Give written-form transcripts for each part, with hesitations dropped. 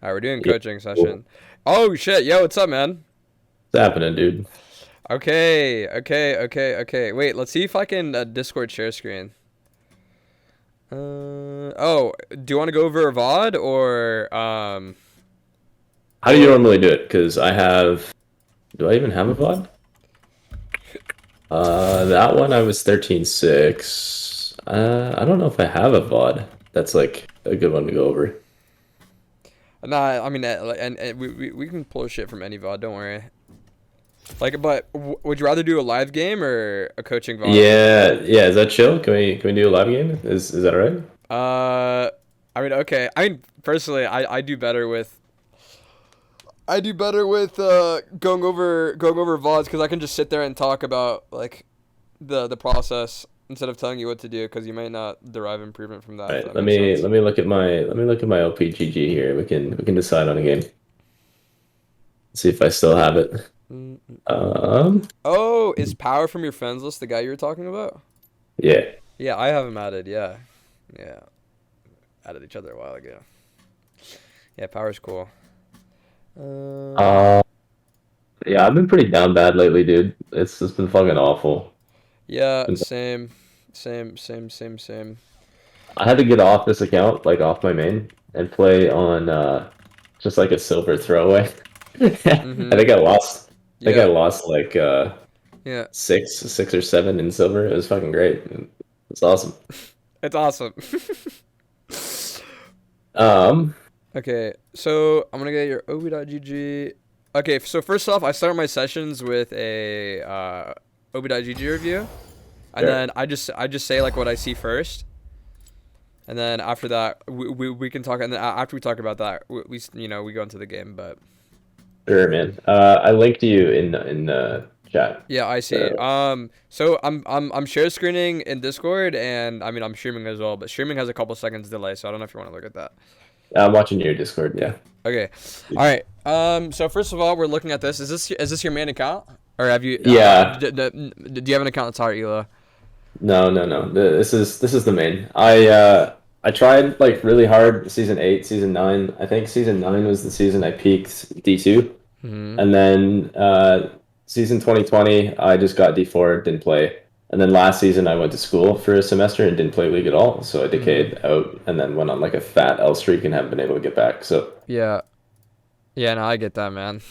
All right, we're doing Yeah, coaching cool. session. Oh shit, yo, what's up, man? What's happening, dude? Okay. Wait, let's see if I can Discord share screen. Oh, do you want to go over a VOD or How do you or normally do it? Because I have. Do I even have a VOD? That one I was 13.6. I don't know if I have a VOD. That's like a good one to go over. nah? I mean, and we can pull shit from any VOD. Don't worry. Like, but would you rather do a live game or a coaching VOD? Yeah, yeah. Is that chill? Can we do a live game? Is that all right? Uh, I mean, okay. I mean, personally, I do better with going over VODs because I can just sit there and talk about like the process instead of telling you what to do because you might not derive improvement from that All if right. that Let makes me sense. let me look at my LPGG here. We can decide on a game. See if I still have it. Mm-mm. Um. Oh, is Power from your friends list the guy you were talking about? Yeah. Yeah, I have him added. Yeah, yeah, added each other a while ago. Yeah, Power's cool. Uh, Uh. Yeah. I've been pretty down bad lately, dude. It's been fucking awful. yeah, same. I had to get off this account, like off my main, and play on just like a silver throwaway. I Mhm. think I lost. I think I Yeah, lost like yeah. six or seven in silver. It was fucking great. It's awesome. It's awesome. Um, Okay, so I'm gonna get your obi.gg. Okay, so first off, I start my sessions with a obi.gg review, and sure. then I just say like what I see first, and then after that we can talk, and then after we talk about that, we go into the game. But Sure, man. I linked you in chat. yeah, I see. So So I'm share screening in Discord, and I mean I'm streaming as well, but streaming has a couple seconds delay, so I don't know if you want to look at that. I'm watching your Discord. Yeah. Okay. All right. So first of all, we're looking at this. Is this your main account, or have you? Yeah. Do you have an account that's hard, Ela? No, no, no. This is the main. I tried like really hard season 8, season 9. I think season 9 was the season I peaked D2. Hmm. And then season 2020 I just got D4, didn't play. And then last season I went to school for a semester and didn't play League at all. So I Hmm. decayed out and then went on like a fat L streak and haven't been able to get back. So Yeah. Yeah. No, I get that, man.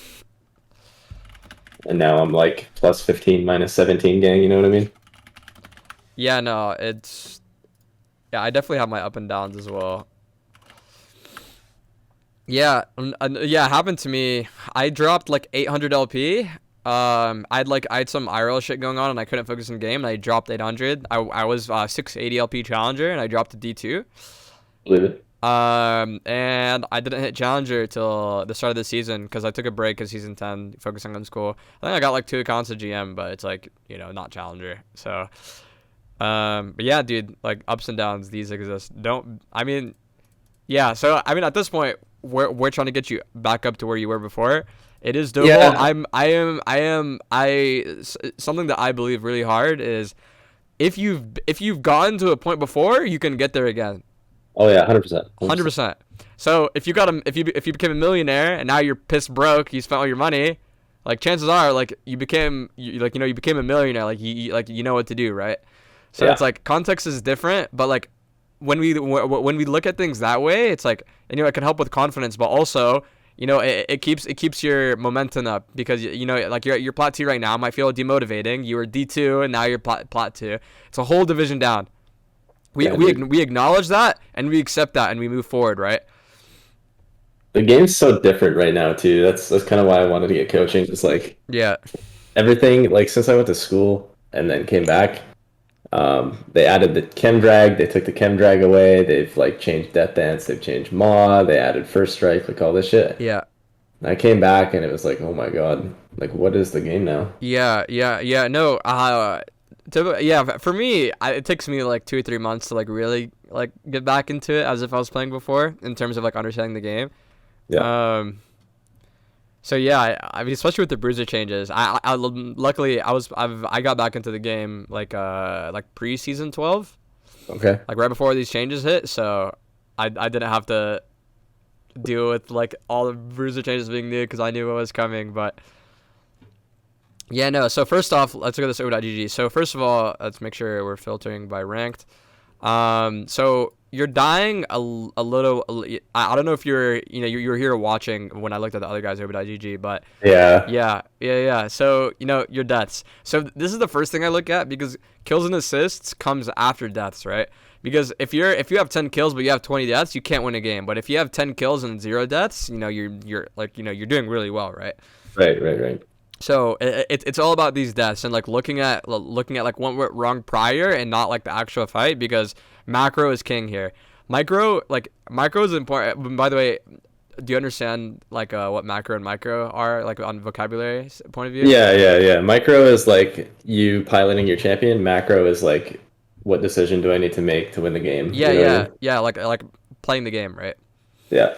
and now I'm like plus 15 minus 17 gang, you know what I mean? Yeah. No, it's yeah. I definitely have my up and downs as well. Yeah. Yeah. It happened to me. I dropped like 800 LP. I had some IRL shit going on and I couldn't focus in game and I dropped 800. I was 680 LP challenger and I dropped to D2. Believe it. And I didn't hit Challenger till the start of the season because I took a break of season 10, focusing on school. I think I got like 2 accounts of GM, but it's like, not Challenger. So, but yeah, dude, like ups and downs, these exist. I mean, yeah. So, I mean, at this point, we're trying to get you back up to where you were before. It is doable. Yeah. Something that I believe really hard is if you've gotten to a point before, you can get there again. Oh yeah, 100%. 100%. 100%. So if you became a millionaire and now you're pissed broke, you spent all your money, like chances are like you became a millionaire, like you know what to do, right? So it's Yeah. like context is different, but like when we look at things that way, it's like it can help with confidence, but also it keeps your momentum up because like you're plat 2 right now might feel demotivating. You were D2 and now you're plat 2. It's a whole division down. We Yeah, we dude. we acknowledge that and we accept that and we move forward, right? The game's so different right now too. That's kind of why I wanted to get coaching. It's like Yeah. everything like since I went to school and then came back, they added the chem drag, they took the chem drag away, they've like changed death dance, they've changed maw, they added first strike, like all this shit. Yeah. And I came back and it was like, oh my god, like what is the game now? Yeah. No. Yeah. For me, it takes me like 2 or 3 months to like really like get back into it as if I was playing before in terms of like understanding the game. Yeah. Um. So yeah, I mean, especially with the bruiser changes, luckily I got back into the game like pre-season 12, Okay. like right before these changes hit. So I didn't have to deal with like all the bruiser changes being new because I knew what was coming. But yeah, no. So first off, let's look at this O.GG. So first of all, let's make sure we're filtering by ranked. So you're dying a little. I don't know if you're here watching when I looked at the other guys O.GG, but Yeah. yeah. So your deaths. So this is the first thing I look at because kills and assists comes after deaths, right? Because if you have 10 kills but you have 20 deaths, you can't win a game. But if you have 10 kills and 0 deaths, you're doing really well, right? Right. So it's all about these deaths and like looking at like what went wrong prior and not like the actual fight because macro is king here. Micro is important. By the way, do you understand like what macro and micro are like on vocabulary point of view? Yeah. Micro is like you piloting your champion. Macro is like what decision do I need to make to win the game? Yeah, You know what I mean? yeah. Like playing the game, right? Yeah.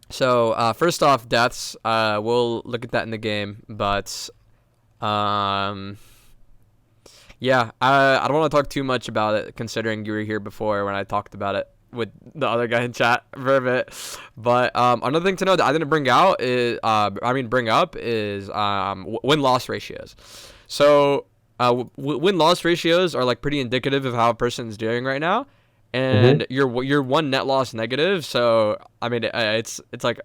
So first off, deaths. We'll look at that in the game, but yeah. I don't want to talk too much about it, considering you were here before when I talked about it with the other guy in chat for a bit. But another thing to know that I didn't bring up is win-loss ratios. So win-loss ratios are like pretty indicative of how a person's doing right now. And Hmm. you're one net loss negative, so I mean it's like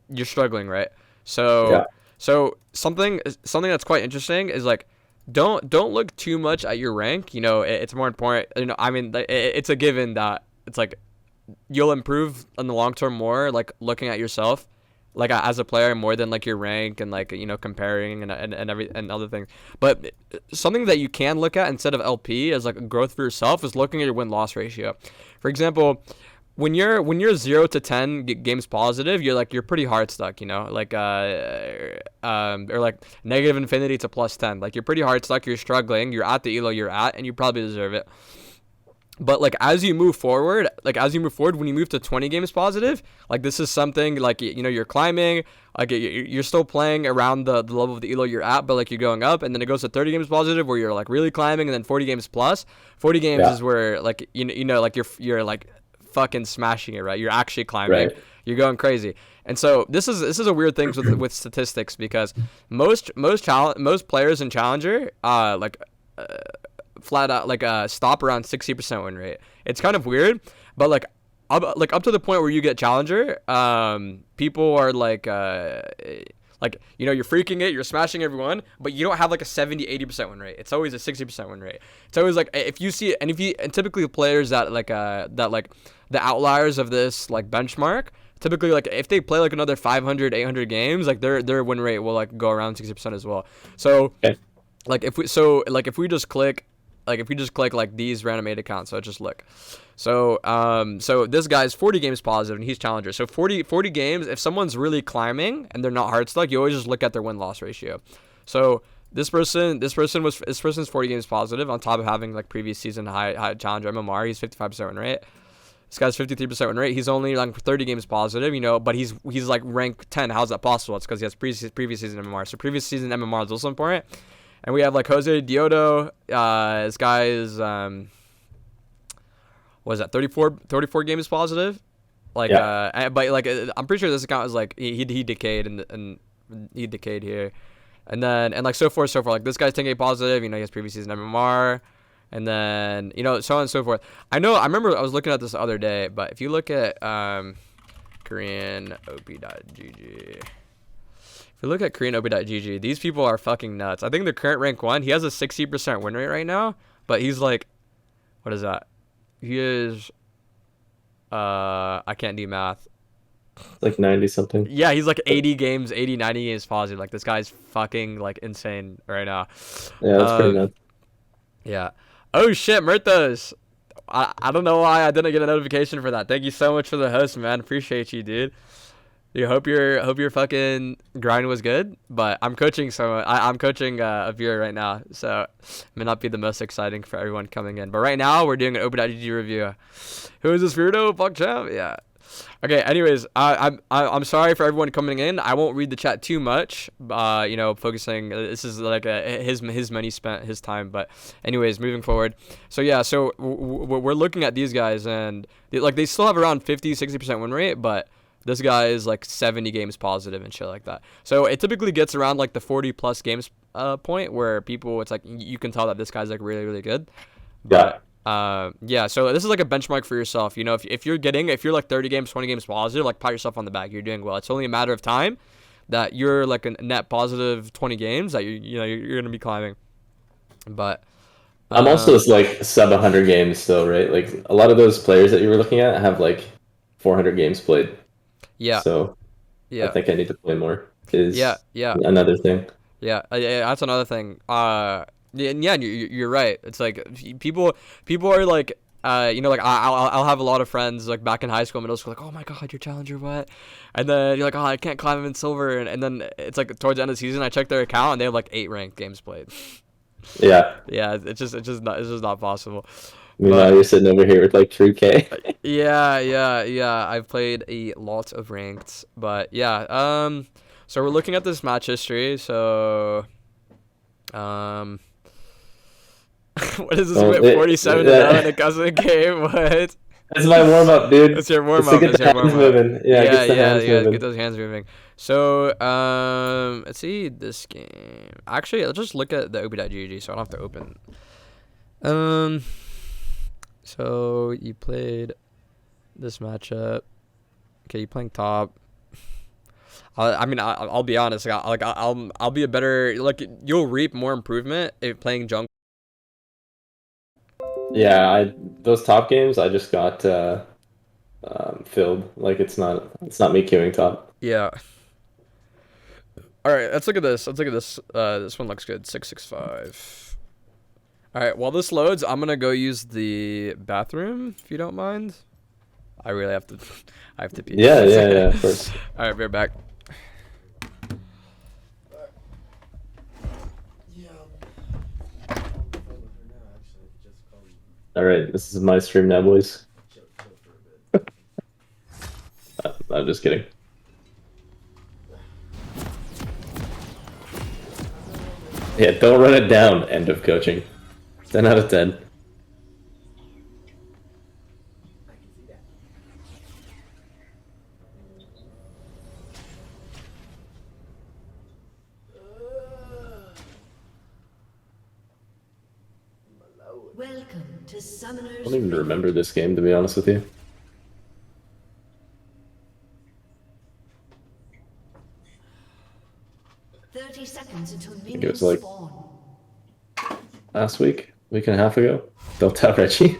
you're struggling, right? So Yeah. something that's quite interesting is like don't look too much at your rank. It's more important. I mean it's a given that it's like you'll improve in the long term more like looking at yourself like as a player more than like your rank and like comparing and every and other things. But something that you can look at instead of LP as like a growth for yourself is looking at your win loss ratio. For example, when you're 0 to 10 games positive, you're pretty hard stuck, like or like negative infinity to plus 10. Like you're pretty hard stuck, you're struggling, you're at the elo you're at, and you probably deserve it. But like as you move forward, when you move to 20 games positive, like this is something like you're climbing, like you're still playing around the level of the elo you're at, but like you're going up, and then it goes to 30 games positive where you're like really climbing, and then 40 games plus. 40 games Yeah. is where like like you're like fucking smashing it, right? You're actually climbing, Right. you're going crazy. And so this is a weird thing with statistics because most players in challenger flat out like stop around 60% win rate. It's kind of weird, but like up to the point where you get challenger, people are like you're freaking it, you're smashing everyone, but you don't have like a 70-80% win rate. It's always a 60% win rate. It's always like if you see and typically players that the outliers of this like benchmark, typically like if they play like another 500 800 games, like their win rate will like go around 60% as well. So Okay. if we just click like these random 8 accounts, so just look. So this guy's 40 games positive and he's challenger. So 40 games, if someone's really climbing and they're not hard stuck, you always just look at their win-loss ratio. So this person's 40 games positive on top of having like previous season high challenger MMR. He's 55% win rate. This guy's 53% win rate. He's only like 30 games positive, but he's like rank 10. How's that possible? It's because he has previous season MMR. So previous season MMR is also important. And we have like Jose Diodo. This guy is what is that? 34 games positive. Like Yeah. but like I'm pretty sure this account is like he decayed and he decayed here, and then and like so forth. Like this guy's 10K positive. He has previous season MMR, and then so on and so forth. I remember I was looking at this the other day, but if you look at Korean OP.GG. If you look at Korean OP.GG, these people are fucking nuts. I think the current rank 1, he has a 60% win rate right now, but he's like, what is that? He is, I can't do math. Like 90 something. Yeah, he's like 90 games positive. Like this guy's fucking like insane right now. Yeah, that's pretty nuts. Yeah. Oh shit, Murthos. I don't know why I didn't get a notification for that. Thank you so much for the host, man. Appreciate you, dude. You hope your fucking grind was good, but I'm coaching I'm coaching a viewer right now, so it may not be the most exciting for everyone coming in. But right now we're doing an Open.GG review. Who is this weirdo? Fuck champ? Yeah. Okay. Anyways, I'm sorry for everyone coming in. I won't read the chat too much. Focusing. This is like his money spent, his time. But anyways, moving forward. So yeah. So we're looking at these guys and they still have around 50-60% win rate, but this guy is like 70 games positive and shit like that. So it typically gets around like the 40 plus games point where people, it's like you can tell that this guy's like really really good. Yeah. But yeah, so this is like a benchmark for yourself. You know, if you're like 30 games, 20 games positive, like pat yourself on the back. You're doing well. It's only a matter of time that you're like a net positive 20 games that you're gonna be climbing. But I'm also just like sub 100 games still, right? Like a lot of those players that you were looking at have like 400 games played. yeah, So I yeah, think I need to play more yeah, is yeah, another thing. yeah. That's another thing. Yeah, and yeah, you're right. It's like people are like, like I'll have a lot of friends like back in high school, middle school, like, oh my god, your challenger what? And then you're like, oh, I can't climb him in silver, and then it's like towards the end of the season, I check their account and they have like 8 ranked games played. Yeah. Yeah, it's just not possible. Meanwhile, But you're sitting over here with like 3K. yeah. I've played a lot of ranked, but yeah. So we're looking at this match history. So, um, what is this? Well, Win 47 to 0 in a cousin game. What? It's my warm up, dude. It's your warm It's to up. get It's the your hands warm up. moving. Yeah, it Yeah, gets the yeah, hands yeah. Get moving. those hands moving. So, let's see this game. Actually, let's just look at the op.gg so I don't have to open. So you played this matchup. Okay, you playing top. I mean, I'll be honest. I'll be a better, like, you'll reap more improvement if playing jungle. Yeah, those top games I just got filled. Like it's not me queuing top. Yeah. All right, let's look at this. Let's look at this. This one looks good. 665. All right, while this loads, I'm gonna go use the bathroom if you don't mind. I really have to. I have to pee. Yeah, of course. All right, we're back. All right, this is my stream now, boys. I'm just kidding. Yeah, don't run it down. End of coaching. 10 out of 10. Welcome to Summoner's I don't even remember this game, to be honest with you. 30 seconds until I think it minions was like spawn. last week and a half ago. Don't tell Reggie.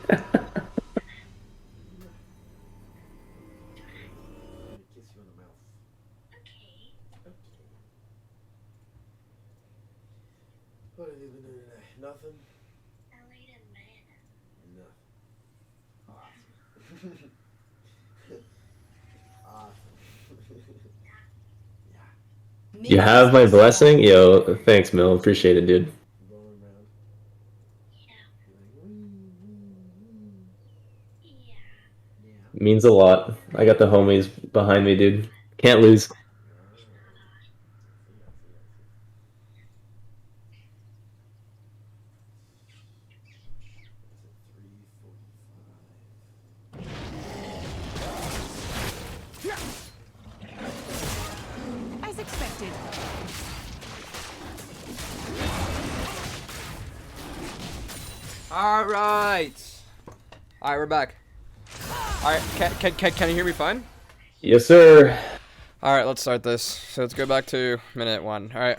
What have you been doing today? Nothing? Nothing. Awesome. You have my blessing? Yo, thanks, Mill. Appreciate it, dude. Going around. Means a lot. I got the homies behind me, dude. Can't lose. As expected. All right. All right, we're back. All right, can you hear me fine? Yes, sir. All right, let's start this. So let's go back to minute 1. All right.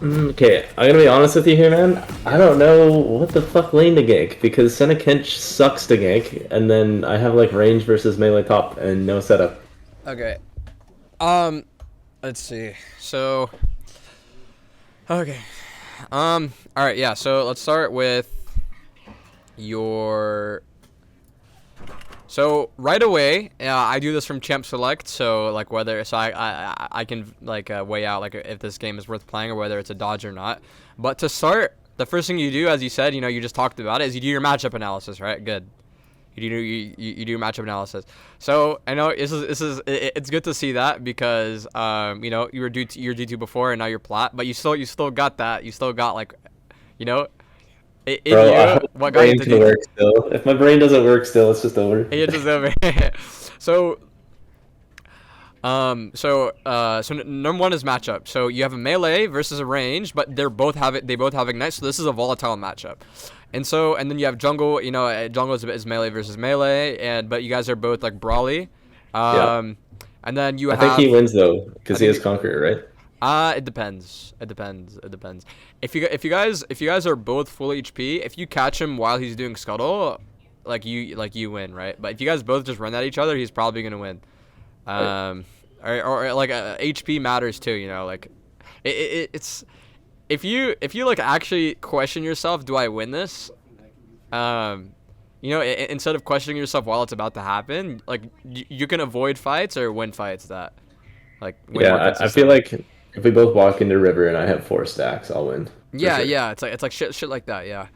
Okay, I'm gonna be honest with you here, man. I don't know what the fuck lane to gank because Senekench sucks to gank, and then I have like range versus melee top and no setup. Okay. Let's see. So. Okay. All right. Yeah. So let's start with your. So right away, I do this from champ select. So like I can like weigh out like if this game is worth playing or whether it's a dodge or not. But to start, the first thing you do, as you said, you just talked about it, is you do your matchup analysis, right? Good. You do matchup analysis. So I know it's good to see that because you were D2 before and now you're plat, but you still got that. You still got like, In Bro, I you, hope my what got you brain to can DT? work still. If my brain doesn't work still, it's just over. It's just over. So number one is matchup. So you have a melee versus a range, but they both have ignite. So this is a volatile matchup. And then you have jungle. Jungle is melee versus melee, but you guys are both like brawly. Yeah. And then you I think he have. wins though, I because he think has Conqueror, right? it depends. It depends. It depends. If you guys are both full HP, if you catch him while he's doing scuttle, you win, right? But if you guys both just run at each other, he's probably gonna win. Right. HP matters too. It's if you like actually question yourself, do I win this? Instead of questioning yourself while it's about to happen, like you can avoid fights or win fights that like way more Yeah, I feel consistently. like if we both walk into river and I have 4 stacks, I'll win for Yeah, sure. yeah, it's like shit like that, yeah.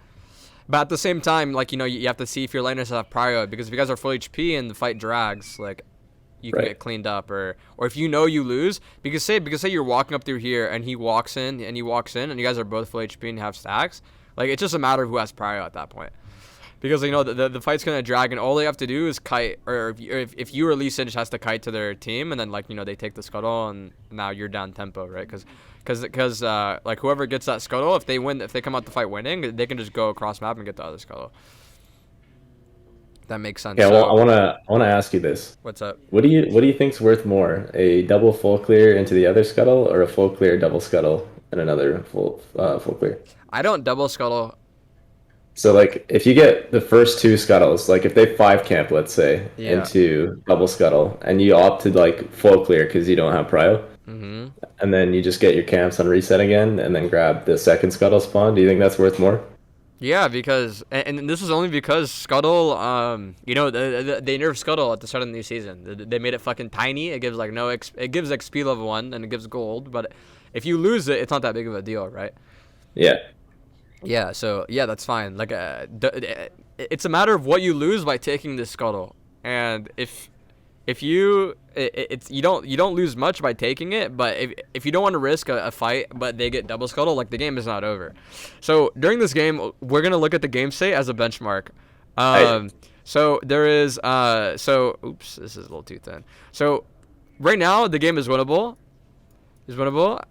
But at the same time, like you have to see if your laners have prio because if you guys are full HP and the fight drags, like you can Right. get cleaned up or if you lose because say you're walking up through here and he walks in and you guys are both full HP and have stacks, like it's just a matter of who has prio at that point. Because the fight's gonna drag and all they have to do is kite or if you or Lee Sin just has to kite to their team and then they take the scuttle and now you're down tempo, right? Because like whoever gets that scuttle, if they come out the fight winning, they can just go across map and get the other scuttle. That makes sense. Yeah, well, I So wanna ask you this. what's up? What do you think's worth more? A double full clear into the other scuttle or a full clear double scuttle and another full clear? I don't double scuttle. So like if you get the first 2 scuttles, like if they 5 camp, let's say, Yeah. into double scuttle, and you opt to like full clear because you don't have prio, Mm-hmm. and then you just get your camps on reset again, and then grab the second scuttle spawn, do you think that's worth more? Yeah, because and this is only because Scuttle, they nerfed Scuttle at the start of the new season. They made it fucking tiny. It gives like no it gives XP level 1 and it gives gold, but if you lose it, it's not that big of a deal, right? Yeah. Yeah, so yeah, that's fine. Like it's a matter of what you lose by taking this Scuttle. And if you it's you don't lose much by taking it, but if you don't want to risk a fight but they get double scuttle, like the game is not over. So during this game we're gonna look at the game state as a benchmark. Right. So there is oops, this is a little too thin. So right now the game is winnable,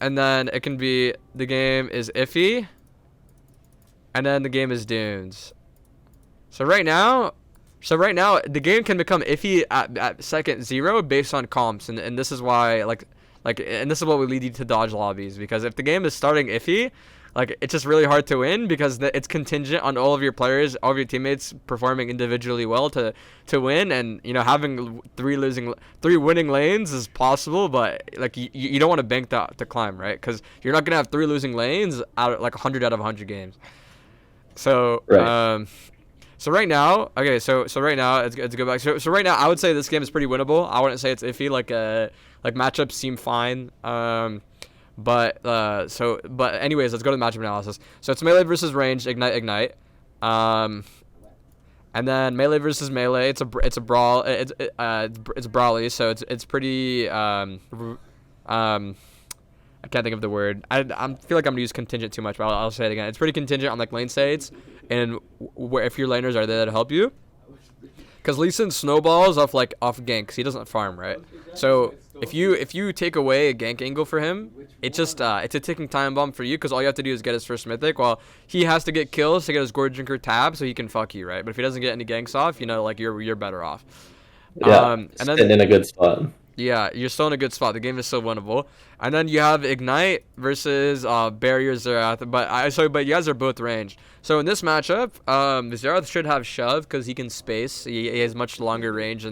and then it can be the game is iffy, and then the game is dunes. So right now the game can become iffy at second 0 based on comps, and this is why and this is what would lead you to dodge lobbies, because if the game is starting iffy, like it's just really hard to win because it's contingent on all of your players, all of your teammates performing individually well to win, and having 3 winning lanes is possible, but like you don't want to bank that to climb, right? Because you're not gonna have 3 losing lanes out of like 100 out of 100 games. So Right. So right now, okay, so right now let's go back. So right now, I would say this game is pretty winnable. I wouldn't say it's iffy. Like matchups seem fine. But anyways, let's go to the matchup analysis. So it's melee versus range, ignite. And then melee versus melee. It's a brawl. It's brawly. So it's pretty I can't think of the word. I feel like I'm gonna use contingent too much, but I'll say it again. It's pretty contingent on like lane states and where if your laners are there to help you. Because Lee Sin snowballs off ganks. He doesn't farm, right? So if you take away a gank angle for him, it's just it's a ticking time bomb for you, because all you have to do is get his first mythic, while he has to get kills to get his Gourd Drinker tab so he can fuck you, right? But if he doesn't get any ganks off, like you're better off. Yeah. And Sitting then in a good spot. yeah, you're still in a good spot. The game is still winnable. And then you have Ignite versus Barrier Zerath. But you guys are both ranged. So in this matchup, Zerath should have Shove because he can space. He has much longer range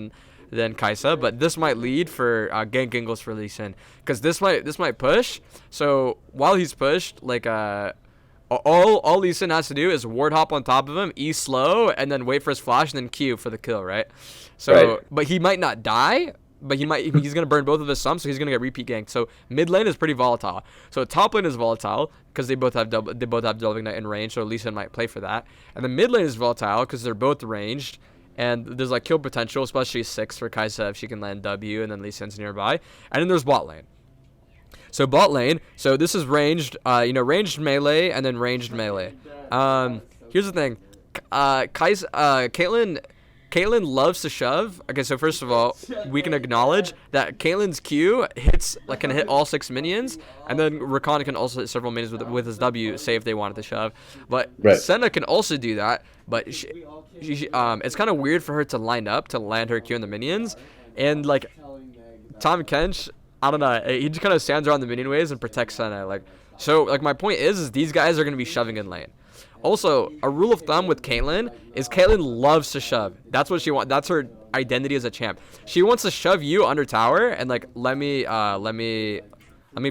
than Kaisa. But this might lead for gank angles for Lee Sin, because this might push. So while he's pushed, like all Lee Sin has to do is ward hop on top of him, E slow, and then wait for his flash, and then Q for the kill, right? So, Right. but he might not die. But he's gonna burn both of his sums, so he's gonna get repeat ganked. So mid lane is pretty volatile. So top lane is volatile because they both have double ignite in range. So Lee Sin might play for that. And the mid lane is volatile because they're both ranged, and there's like kill potential, especially 6 for Kaisa if she can land W, and then Lee Sin's nearby. And then there's bot lane. So bot lane. So this is ranged, ranged melee and then ranged melee. Here's the thing. Caitlyn loves to shove. Okay, so first of all, we can acknowledge that Caitlyn's Q can hit all 6 minions, and then Rakan can also hit several minions with his W, say if they wanted to shove. But Right. Senna can also do that, but it's kind of weird for her to line up to land her Q on the minions, and like Tom Kench, I don't know, he just kind of stands around the minion waves and protects Senna. So my point is these guys are gonna be shoving in lane. Also, a rule of thumb with Caitlyn is Caitlyn loves to shove. That's what she wants. That's her identity as a champ. She wants to shove you under tower, and like let me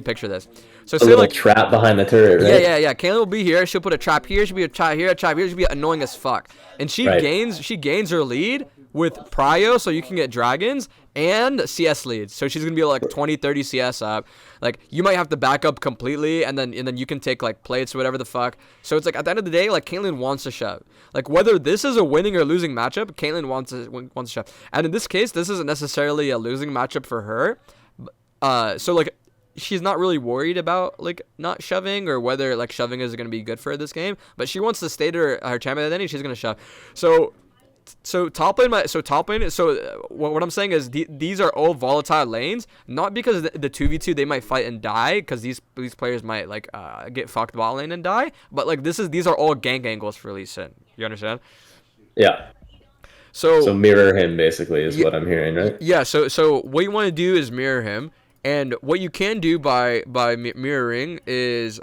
picture this. So A say little like trap behind the turret, right? yeah. Caitlyn will be here. She'll put a trap here. She'll be a trap here. A trap here. She'll be annoying as fuck. And she Right. gains her lead with prio, so you can get dragons and CS leads. So she's gonna be like 20, 30 CS up. Like you might have to back up completely, and then you can take like plates or whatever the fuck. So it's like at the end of the day, like Caitlyn wants to shove. Like whether this is a winning or losing matchup, Caitlyn wants to shove. And in this case, this isn't necessarily a losing matchup for her. So like she's not really worried about like not shoving or whether like shoving is going to be good for her this game, but she wants to stay to her champion identity. She's going to shove. So top lane, what I'm saying is these are all volatile lanes, not because the 2v2 they might fight and die, because these players might like get fucked bot lane and die, but like these are all gank angles for Lee Sin. You understand? Yeah. So mirror him basically is what I'm hearing, right? Yeah. So what you want to do is mirror him, and what you can do by mirroring is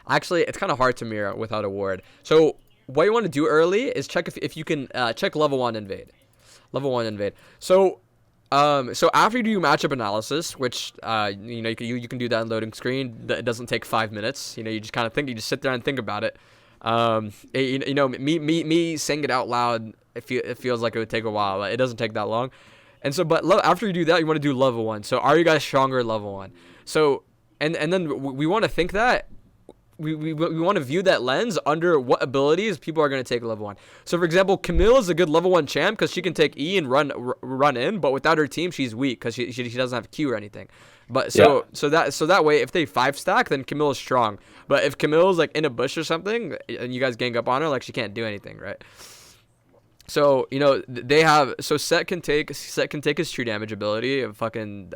actually it's kind of hard to mirror without a ward. So what you want to do early is check if you can check level 1 invade. Level 1 invade. So after you do matchup analysis, which you can do that in loading screen. It doesn't take 5 minutes. You just kind of think. You just sit there and think about it. Me saying it out loud, it feels like it would take a while. But it doesn't take that long. And so, but after you do that, you want to do level 1. So are you guys stronger at level 1? So and then we want to think that. We want to view that lens under what abilities people are going to take level 1. So, for example, Camille is a good level 1 champ because she can take E and run in, but without her team, she's weak because she doesn't have Q or anything. But so that way, if they 5-stack, then Camille is strong. But if Camille is like in a bush or something, and you guys gang up on her, like she can't do anything, right? So they have Set can take his true damage ability of fucking.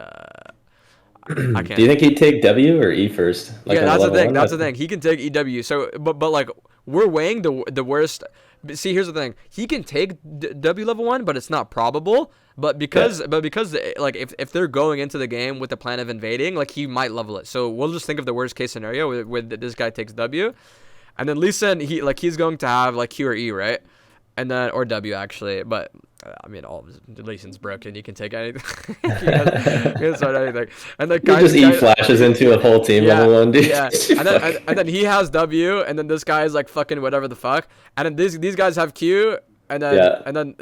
I can't. Do you think he'd take W or E first? Like Yeah, on that's the level thing. one? That's the thing. He can take EW. So, but like we're weighing the worst. See, here's the thing. He can take W level 1, but it's not probable. But because like if they're going into the game with the plan of invading, like he might level it. So we'll just think of the worst case scenario where this guy takes W, and then Lisa he's going to have like Q or E, right? And then or W actually, but I mean all of his deletion's broken. You can take anything. You can start anything. And the guy just E flashes into a whole team level 1, dude. Yeah. And then he has W, and then this guy is like fucking whatever the fuck. And then these guys have Q, and then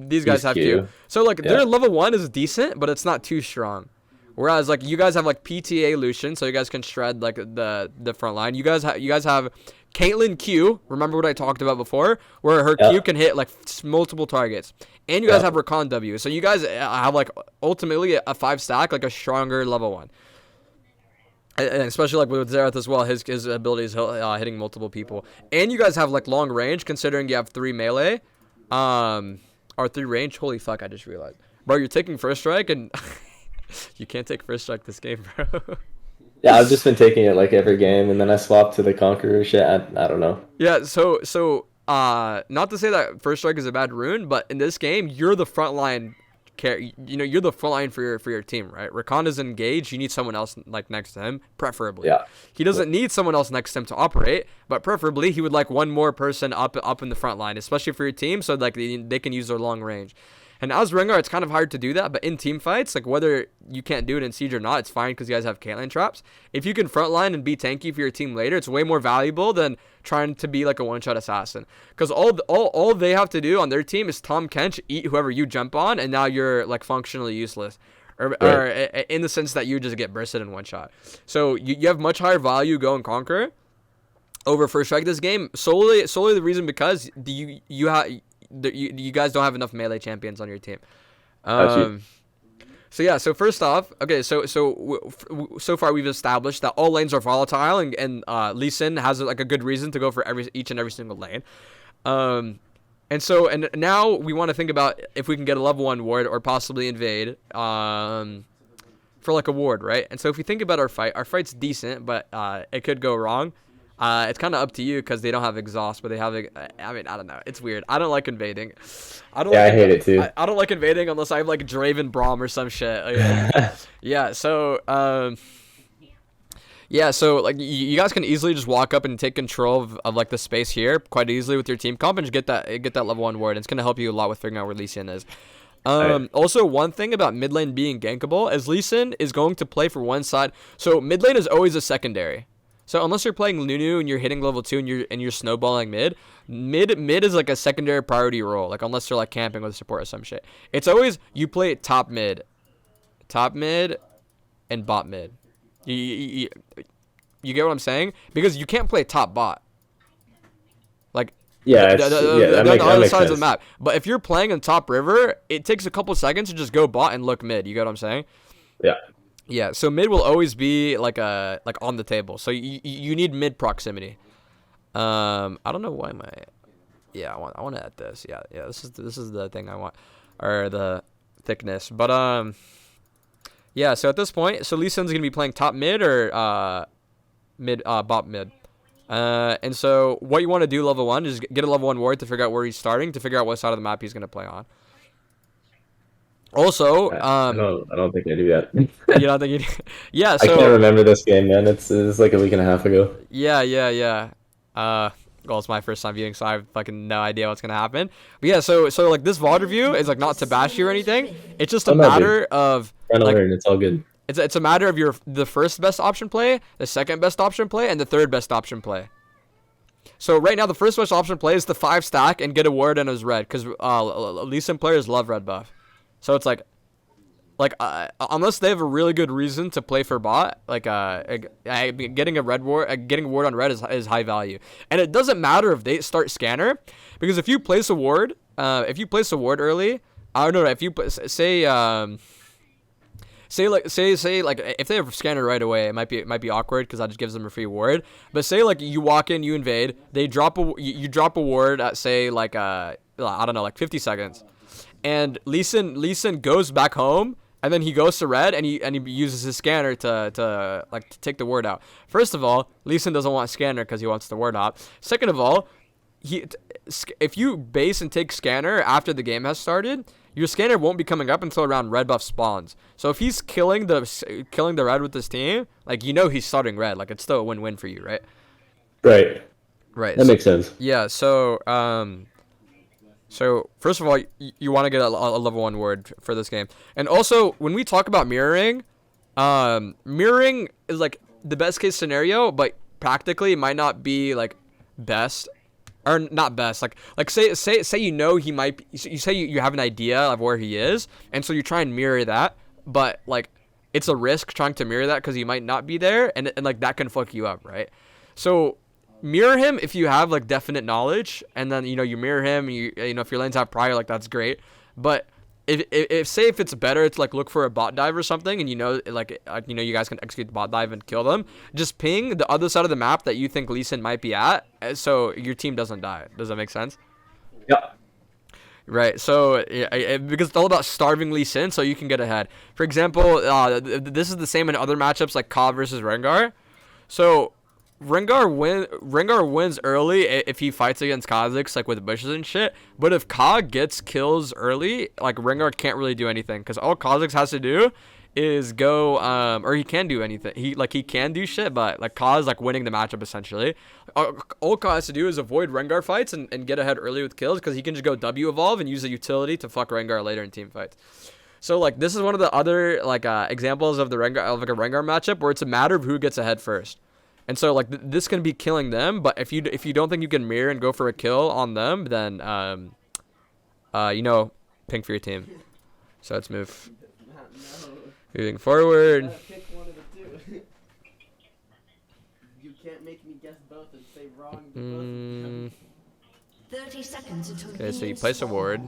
these guys have Q. So like their level 1 is decent, but it's not too strong. Whereas like you guys have like PTA Lucian, so you guys can shred like the front line. You guys have Caitlyn Q, remember what I talked about before, where her Q can hit like multiple targets. And you guys have Rakan W. So you guys have like ultimately a 5-stack, like a stronger level 1. And especially like with Xerath as well, his ability is hitting multiple people. And you guys have like long range, considering you have 3 melee, or 3 range. Holy fuck, I just realized. Bro, you're taking first strike and you can't take first strike this game, bro. Yeah, I've just been taking it like every game, and then I swapped to the Conqueror shit. I don't know. Yeah, so not to say that first strike is a bad rune, but in this game, you're the front line. You're the front line for your team, right? Rakan is engaged. You need someone else like next to him, preferably. Yeah. He doesn't need someone else next to him to operate, but preferably he would like one more person up in the front line, especially for your team, so like they can use their long range. And as Rengar, it's kind of hard to do that, but in team fights, like whether you can't do it in Siege or not, it's fine because you guys have Caitlyn traps. If you can frontline and be tanky for your team later, it's way more valuable than trying to be like a one-shot assassin. Because all they have to do on their team is Tom Kench eat whoever you jump on, and now you're like functionally useless. Or in the sense that you just get bursted in one shot. So you have much higher value go and conquer over first strike this game solely the reason because you guys don't have enough melee champions on your team. So yeah, so first off, okay, so far we've established that all lanes are volatile, and Lee Sin has like a good reason to go for each and every single lane. And now we want to think about if we can get a level 1 ward or possibly invade for like a ward, right? And so if we think about our fight's decent, but it could go wrong. It's kind of up to you because they don't have exhaust, but they have. I mean, I don't know. It's weird. I don't like invading. I hate it too. I don't like invading unless I have like Draven Braum or some shit. Yeah. So yeah. So like you guys can easily just walk up and take control of like the space here quite easily with your team comp and just get that level 1 ward. It's gonna help you a lot with figuring out where Lee Sin is. Also, one thing about mid lane being gankable is Lee Sin is going to play for one side. So mid lane is always a secondary. So unless you're playing Nunu and you're hitting level 2 and you're snowballing mid is like a secondary priority role. Like unless you're like camping with support or some shit. It's always you play top mid, and bot mid. You get what I'm saying? Because you can't play top bot. Like Yeah, the that other makes sides sense. of the map. But if you're playing in top river, it takes a couple seconds to just go bot and look mid. You get what I'm saying? Yeah. Yeah, so mid will always be like on the table. So you need mid proximity. I don't know why I want to add this. Yeah, this is the thing I want, or the thickness. But yeah, so at this point, so Lee Sin's gonna be playing top mid or bot mid. And so what you want to do level 1 is get a level 1 ward to figure out where he's starting, to figure out what side of the map he's gonna play on. Also, I don't think I do that. you don't think you? Yeah, I so can't remember this game, man. It's like a week and a half ago. yeah. Well, it's my first time viewing, so I have fucking no idea what's gonna happen. But yeah, so like this VOD review is like not to bash you or anything. It's just a matter of Trying to like, learn. It's all good. it's a matter of the first best option play, the second best option play, and the third best option play. So right now the first best option play is the 5 stack and get a ward in his red, because Lee Sin players love red buff. So it's like unless they have a really good reason to play for bot, getting a ward on red is high value. And it doesn't matter if they start scanner, because if you place a ward early, I don't know, if you say if they have scanner right away, it might be awkward because that just gives them a free ward. But say like you walk in, you invade, they you drop a ward at say like I don't know, like 50 seconds. And Lee Sin goes back home, and then he goes to red, and he uses his scanner to take the word out. First of all, Lee Sin doesn't want scanner because he wants the word out. Second of all, if you base and take scanner after the game has started, your scanner won't be coming up until around red buff spawns. So if he's killing the red with his team, like he's starting red, like it's still a win-win for you, right? Right. Right. That makes sense. Yeah. So first of all, you want to get a level 1 ward for this game. And also, when we talk about mirroring, mirroring is like the best case scenario, but practically it might not be like best, or not best. Like say he might be, you say you have an idea of where he is, and so you try and mirror that, but like it's a risk trying to mirror that because he might not be there, and like that can fuck you up, right? So mirror him if you have like definite knowledge, and then you mirror him, and if your lanes have prior, like that's great. But if it's better to like look for a bot dive or something, and you guys can execute the bot dive and kill them, just ping the other side of the map that you think Lee Sin might be at, so your team doesn't die. Does that make sense? Yeah. Right, so because it's all about starving Lee Sin so you can get ahead. For example, this is the same in other matchups like Ka versus Rengar. So Rengar wins early if he fights against Kha'Zix like with bushes and shit. But if Ka gets kills early, like Rengar can't really do anything because all Kha'Zix has to do is go or he can do anything. He can do shit, but like Ka is like winning the matchup essentially. All Ka has to do is avoid Rengar fights and get ahead early with kills because he can just go W evolve and use the utility to fuck Rengar later in team fights. So like this is one of the other like examples of a Rengar matchup where it's a matter of who gets ahead first. And so like this can be killing them, but if you don't think you can mirror and go for a kill on them, then ping for your team. So let's move. Moving forward. Pick one of the two. You can't make me guess both and say wrong. 30 seconds until Okay, so you place a ward.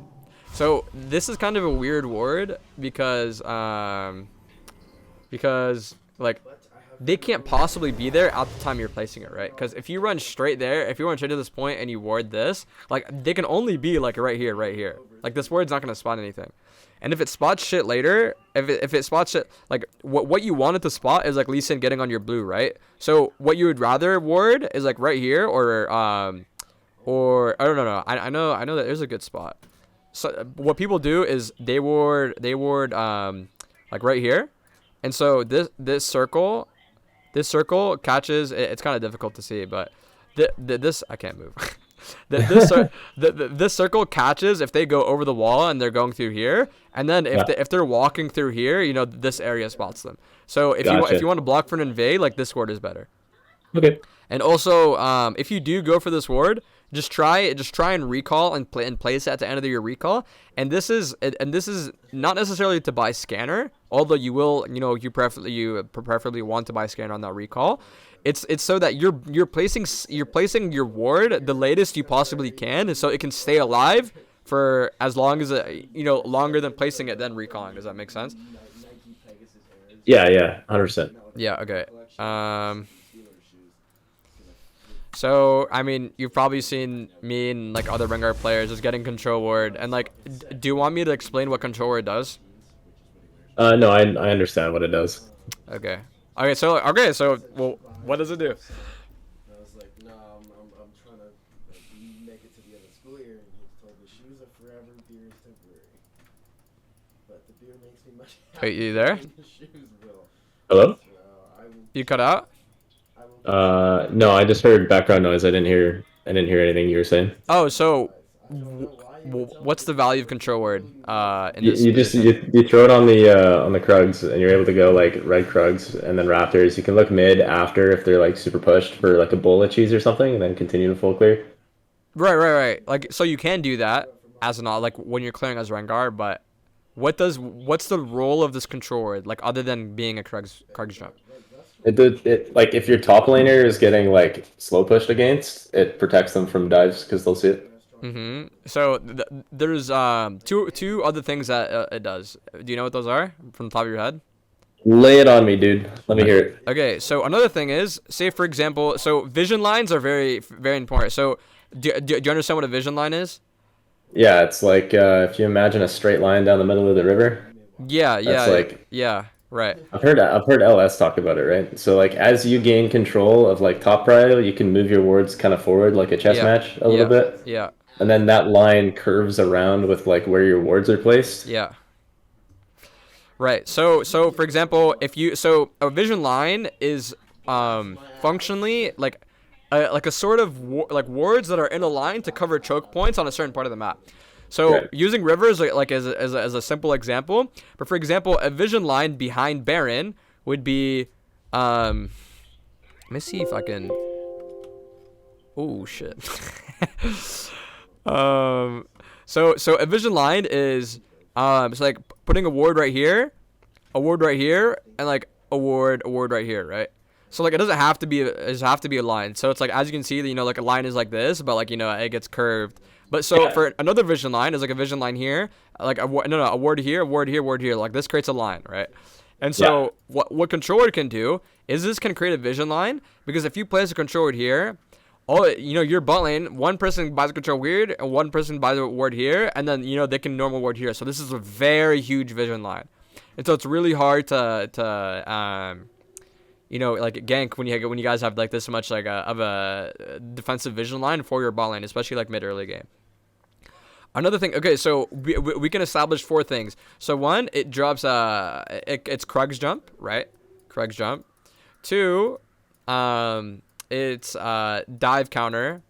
So this is kind of a weird ward because like they can't possibly be there at the time you're placing it, right? Because if you run straight there, if you run straight to this point and you ward this, like they can only be like right here, right here. Like this ward's not gonna spot anything. And if it spots shit later, if it spots shit, like what you want it to spot is like Lee Sin getting on your blue, right? So what you would rather ward is like right here or I don't know. I know that there's a good spot. So what people do is they ward like right here, and so this circle catches. It's kind of difficult to see, but this I can't move. This circle catches if they go over the wall and they're going through here, and then if they're walking through here, you know, this area spots them. So if you want to block for an invade, like this ward is better. Okay. And also, if you do go for this ward, just try and recall and place it at the end of your recall. And this is not necessarily to buy scanner, although you will, you know, you preferably want to buy scanner on that recall. It's so that you're placing your ward the latest you possibly can, so it can stay alive for as long as longer than placing it then recalling. Does that make sense? Yeah, 100%. Yeah. Okay. So, I mean, you've probably seen me and, like, other Rengar players just getting control ward. And, like, do you want me to explain what control ward does? No, I understand what it does. Okay. So, well, what does it do? I was like, no, I'm trying to make it to the end of school year, and he told me shoes are forever, beer is temporary. But the beer makes me much happier. Wait, you there? than the shoes will. Hello? So I will. You cut out? No, I just heard background noise. I didn't hear anything you were saying. Oh, so what's the value of control word in this? You throw it on the Krugs, and you're able to go like red Krugs and then Raptors. You can look mid after if they're like super pushed for like a bullet cheese or something, and then continue to full clear. Right. Like, so you can do that as an like when you're clearing as Rengar, but what's the role of this control word, like other than being a Krugs jump? It like if your top laner is getting like slow pushed against, it protects them from dives because they'll see it. So there's two other things that it does. Do you know what those are from the top of your head? Lay it on me, dude. Let me hear it. Okay, so another thing is, say for example, so vision lines are very, very important. So do you understand what a vision line is? Yeah, it's like if you imagine a straight line down the middle of the river. Yeah, right. I've heard LS talk about it, right? So like as you gain control of like top prio, you can move your wards kind of forward like a chess match a little bit. Yeah. And then that line curves around with like where your wards are placed. Yeah. Right. So for example, a vision line is functionally like a sort of like wards that are in a line to cover choke points on a certain part of the map. So using rivers like as a simple example, but for example, a vision line behind Baron would be let me see if I can. Oh shit. So a vision line is it's like putting a ward right here, and like a ward right here, right? So like it doesn't have to be a line. So it's like, as you can see, you know, like a line is like this, but like, you know, it gets curved. But so for another vision line is like a vision line here, like a ward here, a ward here, ward here. Like this creates a line, right? And so what controller can do is this can create a vision line, because if you place a controller here, your bot lane, one person buys a control ward and one person buys a ward here, and then, you know, they can normal ward here. So this is a very huge vision line. And so it's really hard to you know, like gank when you guys have like this much like of a defensive vision line for your bot lane, especially like mid early game. Another thing, okay, so we can establish 4 things. So 1, it drops it's Krug's jump, right? Krug's jump. 2, it's dive counter.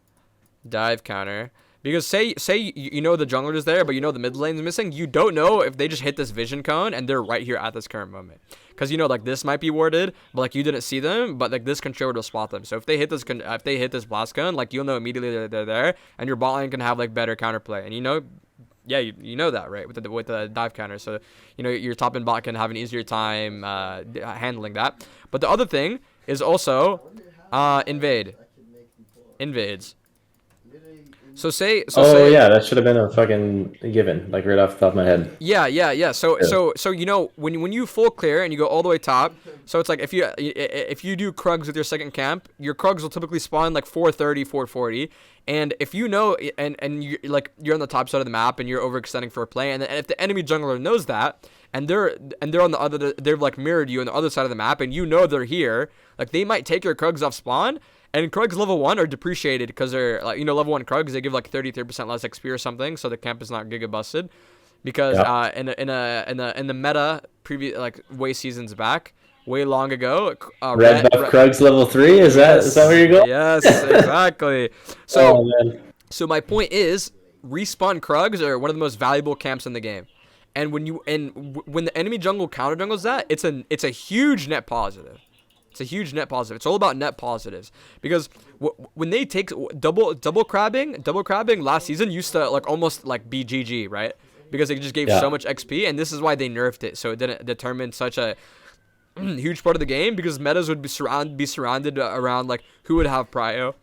Because say you know the jungler is there, but you know the mid lane's missing. You don't know if they just hit this vision cone and they're right here at this current moment. Because, you know, like this might be warded, but like you didn't see them, but like this controller will spot them. So if they hit this blast cone, like you'll know immediately they're there, and your bot lane can have like better counterplay. And you know, you know that, right, with the dive counter. So, you know, your top and bot can have an easier time handling that. But the other thing is also invades. Oh yeah, that should have been a fucking given, like right off the top of my head. Yeah. So Yeah. so you know when you full clear and you go all the way top, so it's like if you do Krugs with your second camp, your Krugs will typically spawn like 430, 440, and if you know and you like you're on the top side of the map and you're overextending for a play, and if the enemy jungler knows that and they're on the other, they're like mirrored you on the other side of the map, and you know they're here, like they might take your Krugs off spawn. And Krugs level 1 are depreciated because they're like, you know, level 1 Krugs, they give like 33% less XP or something, so the camp is not giga busted. Because Yeah. in the meta previous like way seasons back, way long ago, Red buff Krugs level 3. Is that where you're going? yes, exactly. So Oh man. so my point is, respawn Krugs are one of the most valuable camps in the game. And when the enemy jungle counter jungles that, it's a huge net positive. It's a huge net positive. It's all about net positives because when they take double crabbing last season used to like almost like be GG, right? Because it just gave so much XP, and this is why they nerfed it, so it didn't determine such a huge part of the game, because metas would be surrounded around like who would have prio.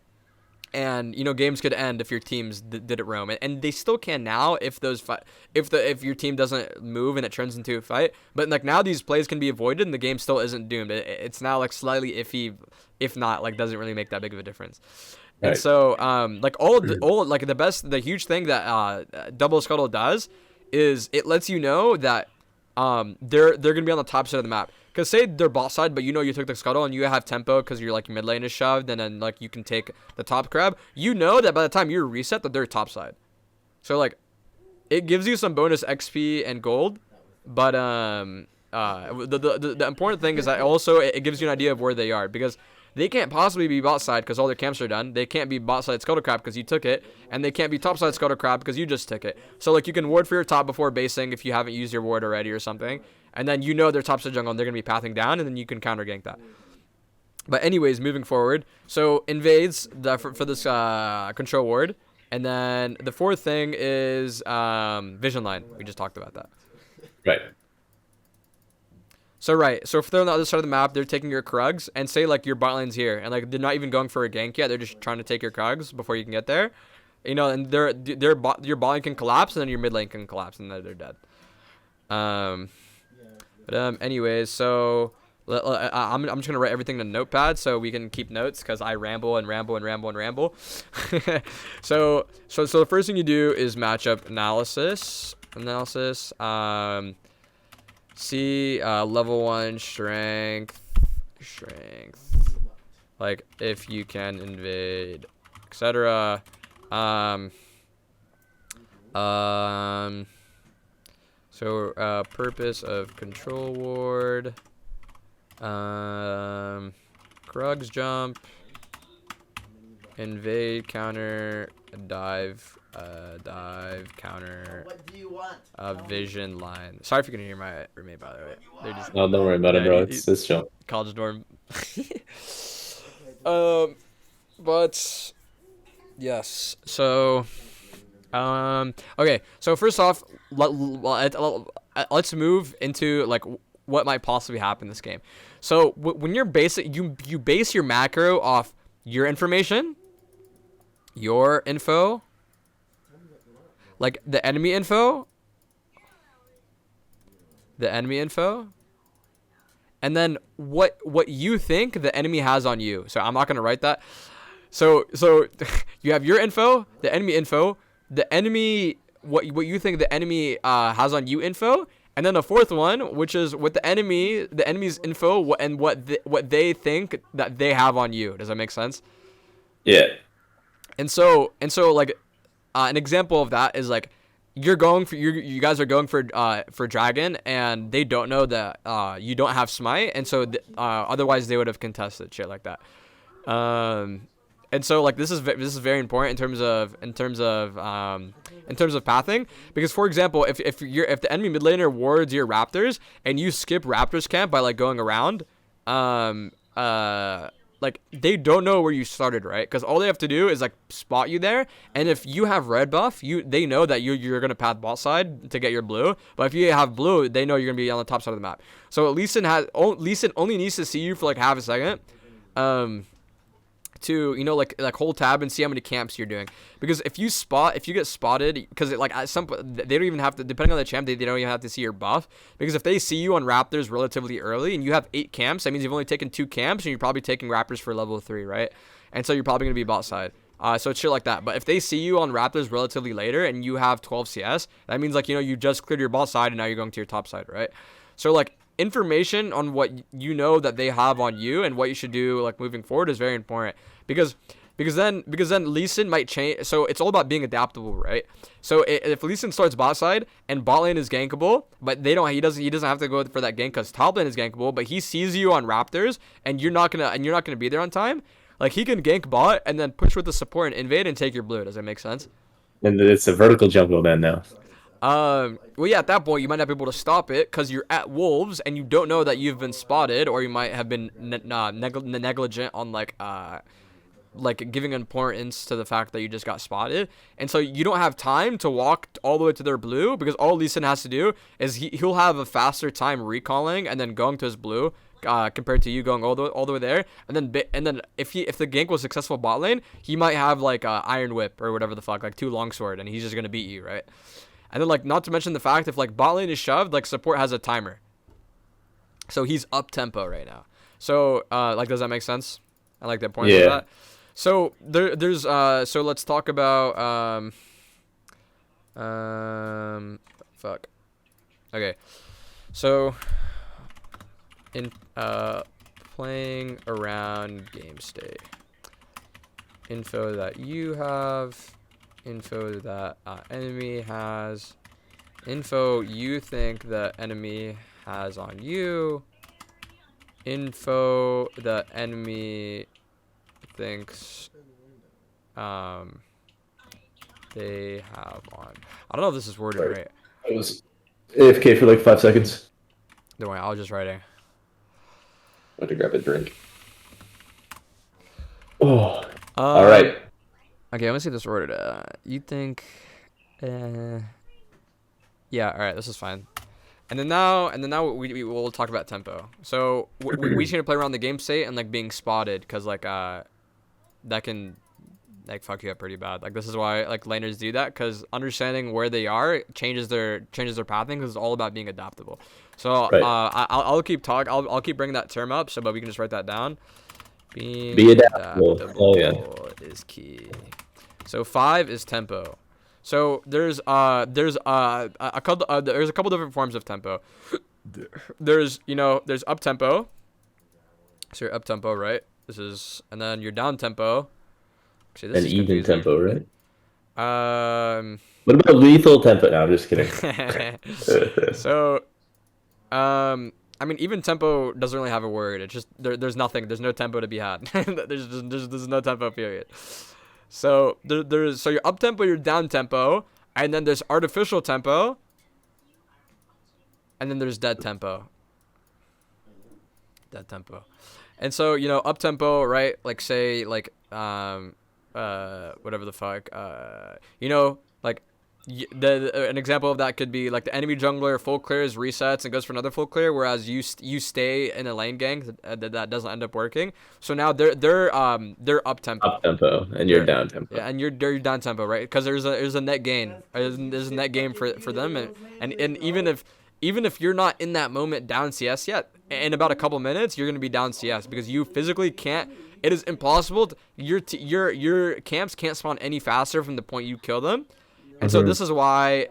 And you know games could end if your teams did it roam, and they still can now if if your team doesn't move and it turns into a fight. But like now these plays can be avoided and the game still isn't doomed. It's now like slightly iffy, if not like doesn't really make that big of a difference. And Right. so like all like the huge thing that Double Scuttle does is it lets you know that they're gonna be on the top side of the map. Because say they're bot side, but you know you took the scuttle and you have tempo because your like mid lane is shoved, and then like you can take the top crab. You know that by the time you reset that they're top side. So like it gives you some bonus XP and gold, but the important thing is that also it gives you an idea of where they are, because they can't possibly be bot side because all their camps are done. They can't be bot side scuttle crab because you took it, and they can't be top side scuttle crab because you just took it. So like you can ward for your top before basing if you haven't used your ward already or something, and then you know they're top side jungle and they're gonna be pathing down, and then you can counter gank that. But anyways, moving forward, so invades for this control ward, and then the fourth thing is vision line. We just talked about that. Right. So if they're on the other side of the map, they're taking your Krugs, and say like your bot lane's here, and like they're not even going for a gank yet, they're just trying to take your Krugs before you can get there, you know, and your bot lane can collapse, and then your mid lane can collapse, and then they're dead. Anyways, so I'm just gonna write everything in a notepad so we can keep notes, because I ramble and ramble and ramble and ramble. so the first thing you do is matchup analysis. See level 1 strength, like if you can invade, etc. So purpose of control ward, Krugs jump, invade counter, dive counter, What do you want? vision line. Sorry if you can hear my roommate, by the way. They're just No, don't worry about it, bro. Yeah, It's chill. college dorm. But yes. So okay. So first off, let's move into like what might possibly happen in this game. So when you're basic, you base your macro off your information, your info, like the enemy info, and then what you think the enemy has on you. So I'm not gonna write that. So you have your info, the enemy what you think the enemy has on you info, and then the fourth one, which is what the enemy's info and what they think that they have on you. Does that make sense? Yeah. And so like an example of that is like you guys are going for dragon, and they don't know that you don't have smite, and so otherwise they would have contested shit like that. And so like this is very important in terms of pathing, because for example, if the enemy mid laner wards your raptors and you skip raptors camp by like going around, like they don't know where you started, right? Because all they have to do is like spot you there, and if you have red buff, they know that you're gonna path bot side to get your blue. But if you have blue, they know you're gonna be on the top side of the map. So Lee Sin only needs to see you for like half a second, to, you know, like hold tab and see how many camps you're doing. Because if you get spotted, because like at some point they don't even have to, depending on the champ, they don't even have to see your buff. Because if they see you on Raptors relatively early and you have 8 camps, that means you've only taken 2 camps and you're probably taking Raptors for level 3, right? And so you're probably gonna be bot side. So it's shit like that. But if they see you on Raptors relatively later and you have 12 CS, that means like, you know, you just cleared your bot side and now you're going to your top side, right? So like information on what you know that they have on you and what you should do like moving forward is very important, because then Lee Sin might change. So it's all about being adaptable, right? So if Lee Sin starts bot side and bot lane is gankable, but he doesn't have to go for that gank because top lane is gankable, but he sees you on Raptors and you're not gonna be there on time, like he can gank bot and then push with the support and invade and take your blue. Does that make sense? And it's a vertical jungle then now. Well, yeah, at that point, you might not be able to stop it because you're at Wolves and you don't know that you've been spotted, or you might have been negligent on, like giving importance to the fact that you just got spotted. And so you don't have time to walk all the way to their blue, because all Lee Sin has to do is he'll have a faster time recalling and then going to his blue compared to you going all the way there. And then if the gank was successful bot lane, he might have like Iron Whip or whatever the fuck, like 2 longsword, and he's just going to beat you, right? And then, like, not to mention the fact if, like, bot lane is shoved, like, support has a timer. So he's up tempo right now. So, like, does that make sense? I like that point of that. So, so let's talk about, fuck. Okay. So, in, playing around game state. Info that you have. Info that enemy has, info you think the enemy has on you, info the enemy thinks they have on. I don't know if this is worded right. I was AFK for like 5 seconds. Don't worry, I was just writing. Went to grab a drink. Oh, all right. Okay, let me see this ordered. You think, yeah, all right, this is fine. And then now we will talk about tempo. So we just need to play around the game state and like being spotted, because like that can like fuck you up pretty bad. Like this is why like laners do that, because understanding where they are changes their pathing, because it's all about being adaptable. So right. I'll keep talking. I'll keep bringing that term up, so but we can just write that down. Be adaptable. Oh yeah, is key. So 5 is tempo. So there's a couple different forms of tempo. There's up tempo. So you're up tempo, right? And then you're down tempo. See, this is even tempo, right? What about lethal tempo? No, I'm just kidding. So, I mean, even tempo doesn't really have a word. It's just there's nothing. There's no tempo to be had. there's no tempo period. So so you're up tempo, you're down tempo, and then there's artificial tempo, and then there's dead tempo. Dead tempo. And so, up tempo, right? Like say like whatever the fuck, like an example of that could be like the enemy jungler full clears, resets, and goes for another full clear, whereas you stay in a lane gang that doesn't end up working. So now they're up tempo. Up tempo, and you're down tempo. Yeah, and you're down tempo, right? Because there's a net gain. There's a net gain for them, and even if you're not in that moment down CS yet, in about a couple minutes you're gonna be down CS, because you physically can't. It is impossible. Your camps can't spawn any faster from the point you kill them. And so this is why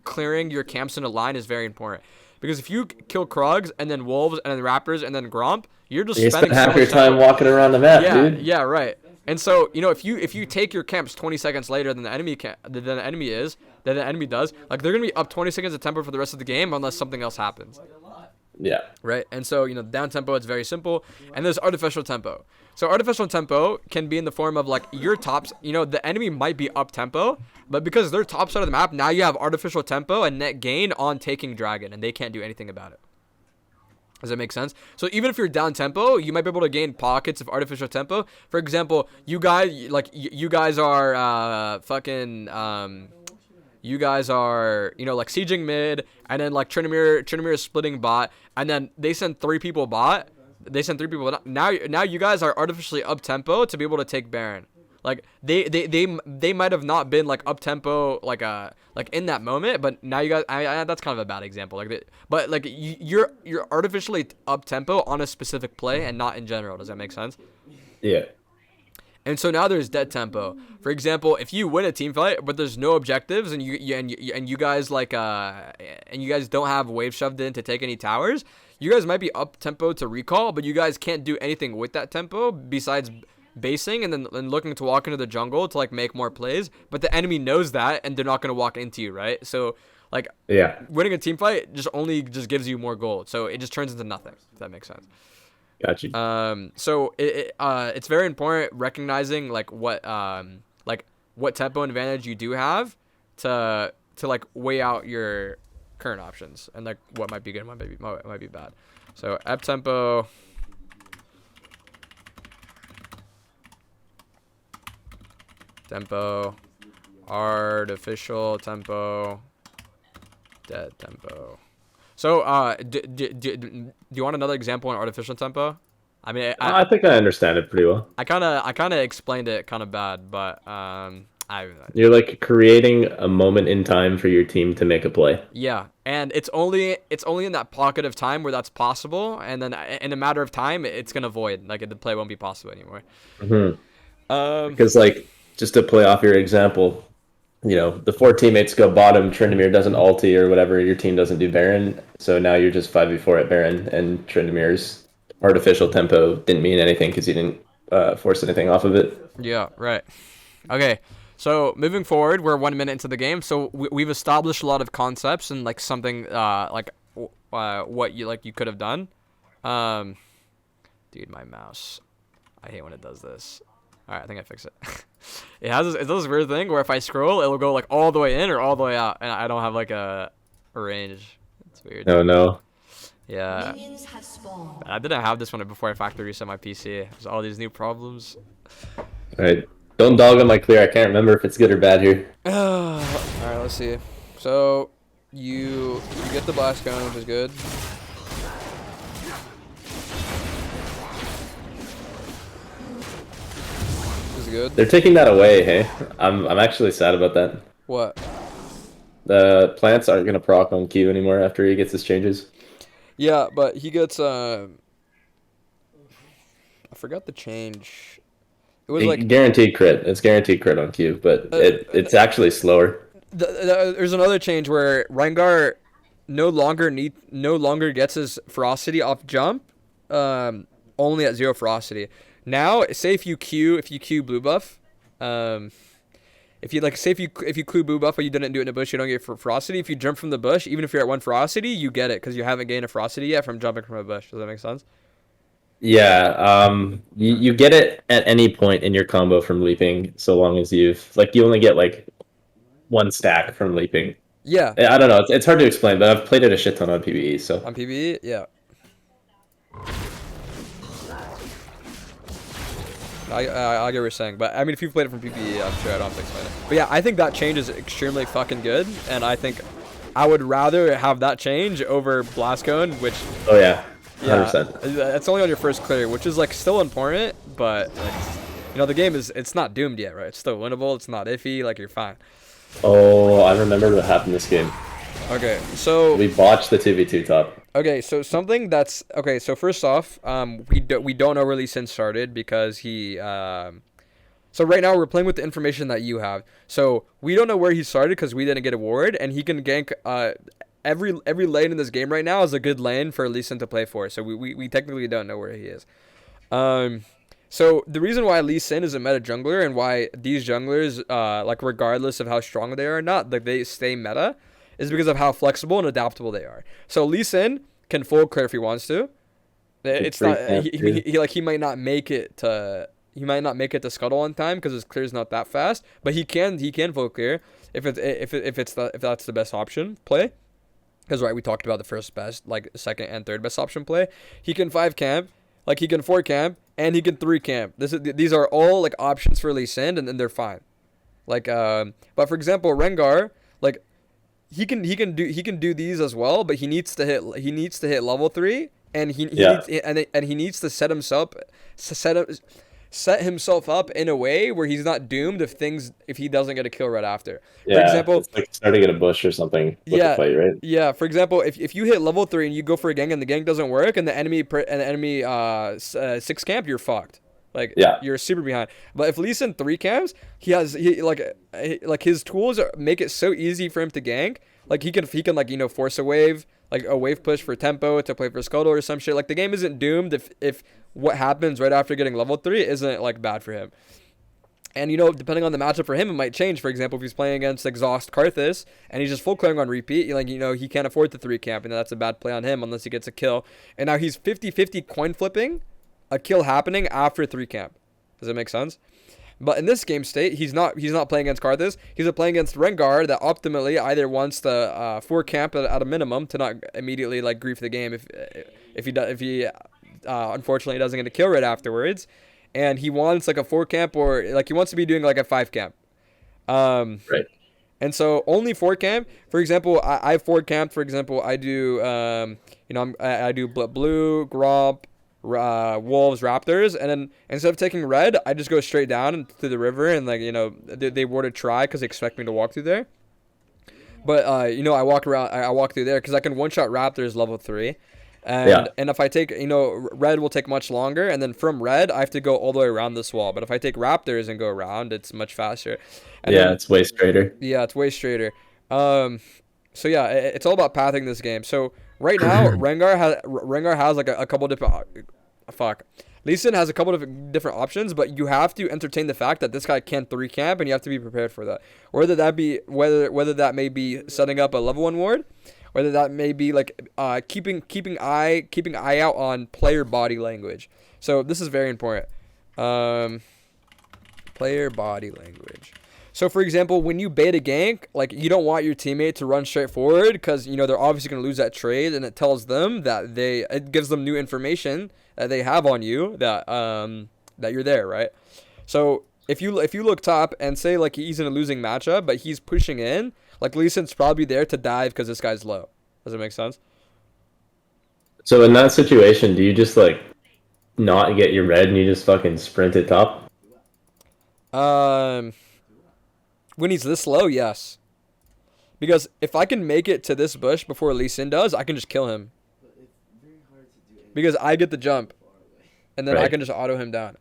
clearing your camps in a line is very important. Because if you kill Krugs and then Wolves and then Raptors and then Gromp, you're just spending half your time walking around the map, dude. Yeah, right. And so, if you take your camps 20 seconds later than the enemy does, like they're gonna be up 20 seconds of tempo for the rest of the game unless something else happens. Yeah. Right. And so, down tempo, it's very simple. And there's artificial tempo. So artificial tempo can be in the form of like your tops, the enemy might be up tempo, but because they're top side of the map, now you have artificial tempo and net gain on taking dragon, and they can't do anything about it. Does that make sense? So even if you're down tempo, you might be able to gain pockets of artificial tempo. For example, you guys are you guys are, like sieging mid, and then like Trinamir is splitting bot, and then they send 3 people bot, They sent 3 people. Now you guys are artificially up tempo to be able to take Baron. Like they might have not been like up tempo like in that moment, but now you guys that's kind of a bad example. But like you're artificially up tempo on a specific play and not in general. Does that make sense? Yeah. And so now there's dead tempo. For example, if you win a team fight but there's no objectives and you guys like and you guys don't have wave shoved in to take any towers, you guys might be up tempo to recall, but you guys can't do anything with that tempo besides basing and then looking to walk into the jungle to like make more plays. But the enemy knows that and they're not gonna walk into you, right? So like winning a team fight just gives you more gold. So it just turns into nothing. If that makes sense. Got you. So it's very important recognizing like what tempo advantage you do have to like weigh out your current options and like what might be good, might be bad. So up tempo, artificial tempo, dead tempo. So, do you want another example on artificial tempo? I mean, I think I understand it pretty well. I kind of explained it kind of bad, but You're like creating a moment in time for your team to make a play. yeah, and it's only in that pocket of time where that's possible, and then in a matter of time, it's gonna void. Like the play won't be possible anymore. Because like just to play off your example, you know, the 4 teammates go bottom, Tryndamere doesn't ulti or whatever, your team doesn't do Baron, so now you're just 5v4 at Baron, and Tryndamere's artificial tempo didn't mean anything because he didn't force anything off of it. Yeah, right. Okay, so moving forward, we're 1 minute into the game, so we've established a lot of concepts and like something what you could have done. Dude, my mouse. I hate when it does this. Alright, I think I fixed it. It does this weird thing where if I scroll, it will go like all the way in or all the way out, and I don't have like a range. It's weird. Oh no. Yeah. Minions have spawned. I didn't have this one before I factory reset my PC. There's all these new problems. Alright. Don't dog on my clear. I can't remember if it's good or bad here. Alright, let's see. So you get the blast gun, which is good. Good. They're taking that away, hey? I'm actually sad about that. What? The plants aren't gonna proc on Q anymore after he gets his changes. Yeah, but he gets I forgot the change. It was like guaranteed crit. It's guaranteed crit on Q, but it's actually slower. There's another change where Rengar no longer gets his ferocity off jump, only at 0 ferocity. Now, say if you Q blue buff, if you Q blue buff but you didn't do it in a bush, you don't get ferocity. If you jump from the bush, even if you're at 1 ferocity, you get it because you haven't gained a ferocity yet from jumping from a bush. Does that make sense? Yeah, you get it at any point in your combo from leaping, so long as you only get like 1 stack from leaping. Yeah. I don't know. It's hard to explain, but I've played it a shit ton on PvE. So on PvE, yeah. I get what you're saying, but I mean, if you've played it from PvE, I'm sure I don't have to explain it. But yeah, I think that change is extremely fucking good, and I think I would rather have that change over Blast Cone, which... Oh yeah, 100%. It's only on your first clear, which is like still important, but like, you know, the game it's not doomed yet, right? It's still winnable, it's not iffy, like you're fine. Oh, I remember what happened this game. Okay, so... We botched the 2v2 top. Okay, so something that's okay. So first off, we don't know where Lee Sin started because he. So right now we're playing with the information that you have. So we don't know where he started because we didn't get a ward, and he can gank. Every lane in this game right now is a good lane for Lee Sin to play for. So we technically don't know where he is. So the reason why Lee Sin is a meta jungler and why these junglers, like regardless of how strong they are or not, like they stay meta, is because of how flexible and adaptable they are. So Lee Sin can full clear if he wants to. It's not he might not make it to scuttle on time because his clear is not that fast, but he can full clear if that's the best option play. Because right, we talked about the first best, like second and third best option play. He can 5 camp, like he can 4 camp, and he can 3 camp. These are all like options for Lee Sin, and they're fine. Like but for example, Rengar, like he can do these as well, but he needs to hit level 3 and he Yeah. needs and he needs to set himself up in a way where he's not doomed if he doesn't get a kill right after. For Yeah, example, it's like starting at a bush or something with the yeah, fight, right? yeah. For example, if you hit level 3 and you go for a gank and the gank doesn't work and the enemy 6 camp, you're fucked. Like Yeah. you're super behind. But if Lee Sin 3 camps, like his tools make it so easy for him to gank. Like he can like force a wave, like a wave push for tempo to play for Scuttle or some shit. Like the game isn't doomed if what happens right after getting level 3 isn't like bad for him. And depending on the matchup for him, it might change. For example, if he's playing against Exhaust Karthus and he's just full clearing on repeat, he can't afford the 3 camp, and that's a bad play on him unless he gets a kill. And now he's 50-50 coin flipping a kill happening after 3 camp. Does that make sense? But in this game state, he's not playing against Karthus. He's playing against Rengar that optimally either wants the 4 camp at a minimum to not immediately like grief the game if he unfortunately doesn't get a kill right afterwards, and he wants like a 4 camp or like he wants to be doing like a 5 camp. Right. And so only 4 camp. For example, I have 4 camp. For example, I do I do blue, Gromp, wolves, raptors, and then instead of taking red, I just go straight down to the river, and like they were to try because they expect me to walk through there. But I walk through there because I can one shot raptors level 3. And if I take, red will take much longer, and then from red I have to go all the way around this wall. But if I take raptors and go around, it's much faster. And It's way straighter. Yeah, it's way straighter. So yeah, it's all about pathing this game. So right now, Rengar has like a couple different. Lee Sin has a couple of different options, but you have to entertain the fact that this guy can 3 camp, and you have to be prepared for that. Whether that may be setting up a level 1 ward, whether that may be like keeping eye out on player body language. So this is very important. Player body language. So for example, when you bait a gank, like you don't want your teammate to run straight forward because they're obviously going to lose that trade, and it tells them that it gives them new information that they have on you that you're there, right? So if you look top and say like he's in a losing matchup, but he's pushing in, like Lee Sin's probably there to dive because this guy's low. Does it make sense? So in that situation, do you just like not get your red and you just fucking sprint it top? When he's this low, yes. Because if I can make it to this bush before Lee Sin does, I can just kill him. Because I get the jump, and then I can just auto him down.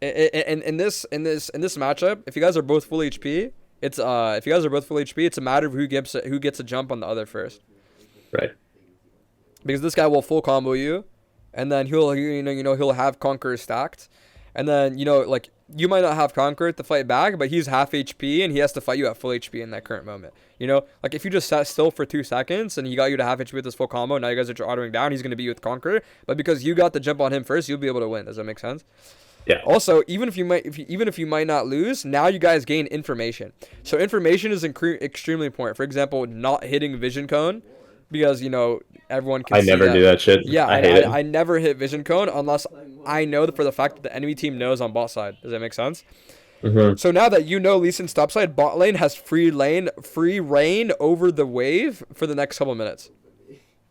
In this matchup, if you guys are both full HP, it's a matter of who gets a jump on the other first. Right. Because this guy will full combo you, and then he'll have Conqueror stacked, and then like you might not have Conqueror to fight back, but he's half HP and he has to fight you at full HP in that current moment. Like if you just sat still for 2 seconds and he got you to half HP with his full combo, now you guys are autoing down, he's gonna beat you with Conqueror, but because you got the jump on him first, you'll be able to win. Does that make sense? Yeah. Also, even if you might not lose, now you guys gain information. So information is extremely important. For example, not hitting vision cone, because everyone can. I never do that shit. Yeah, I hate it. I never hit vision cone unless I know for the fact that the enemy team knows on bot side. Does that make sense? Mm-hmm. So now that Lee Sin's top side, bot lane has free reign over the wave for the next couple minutes,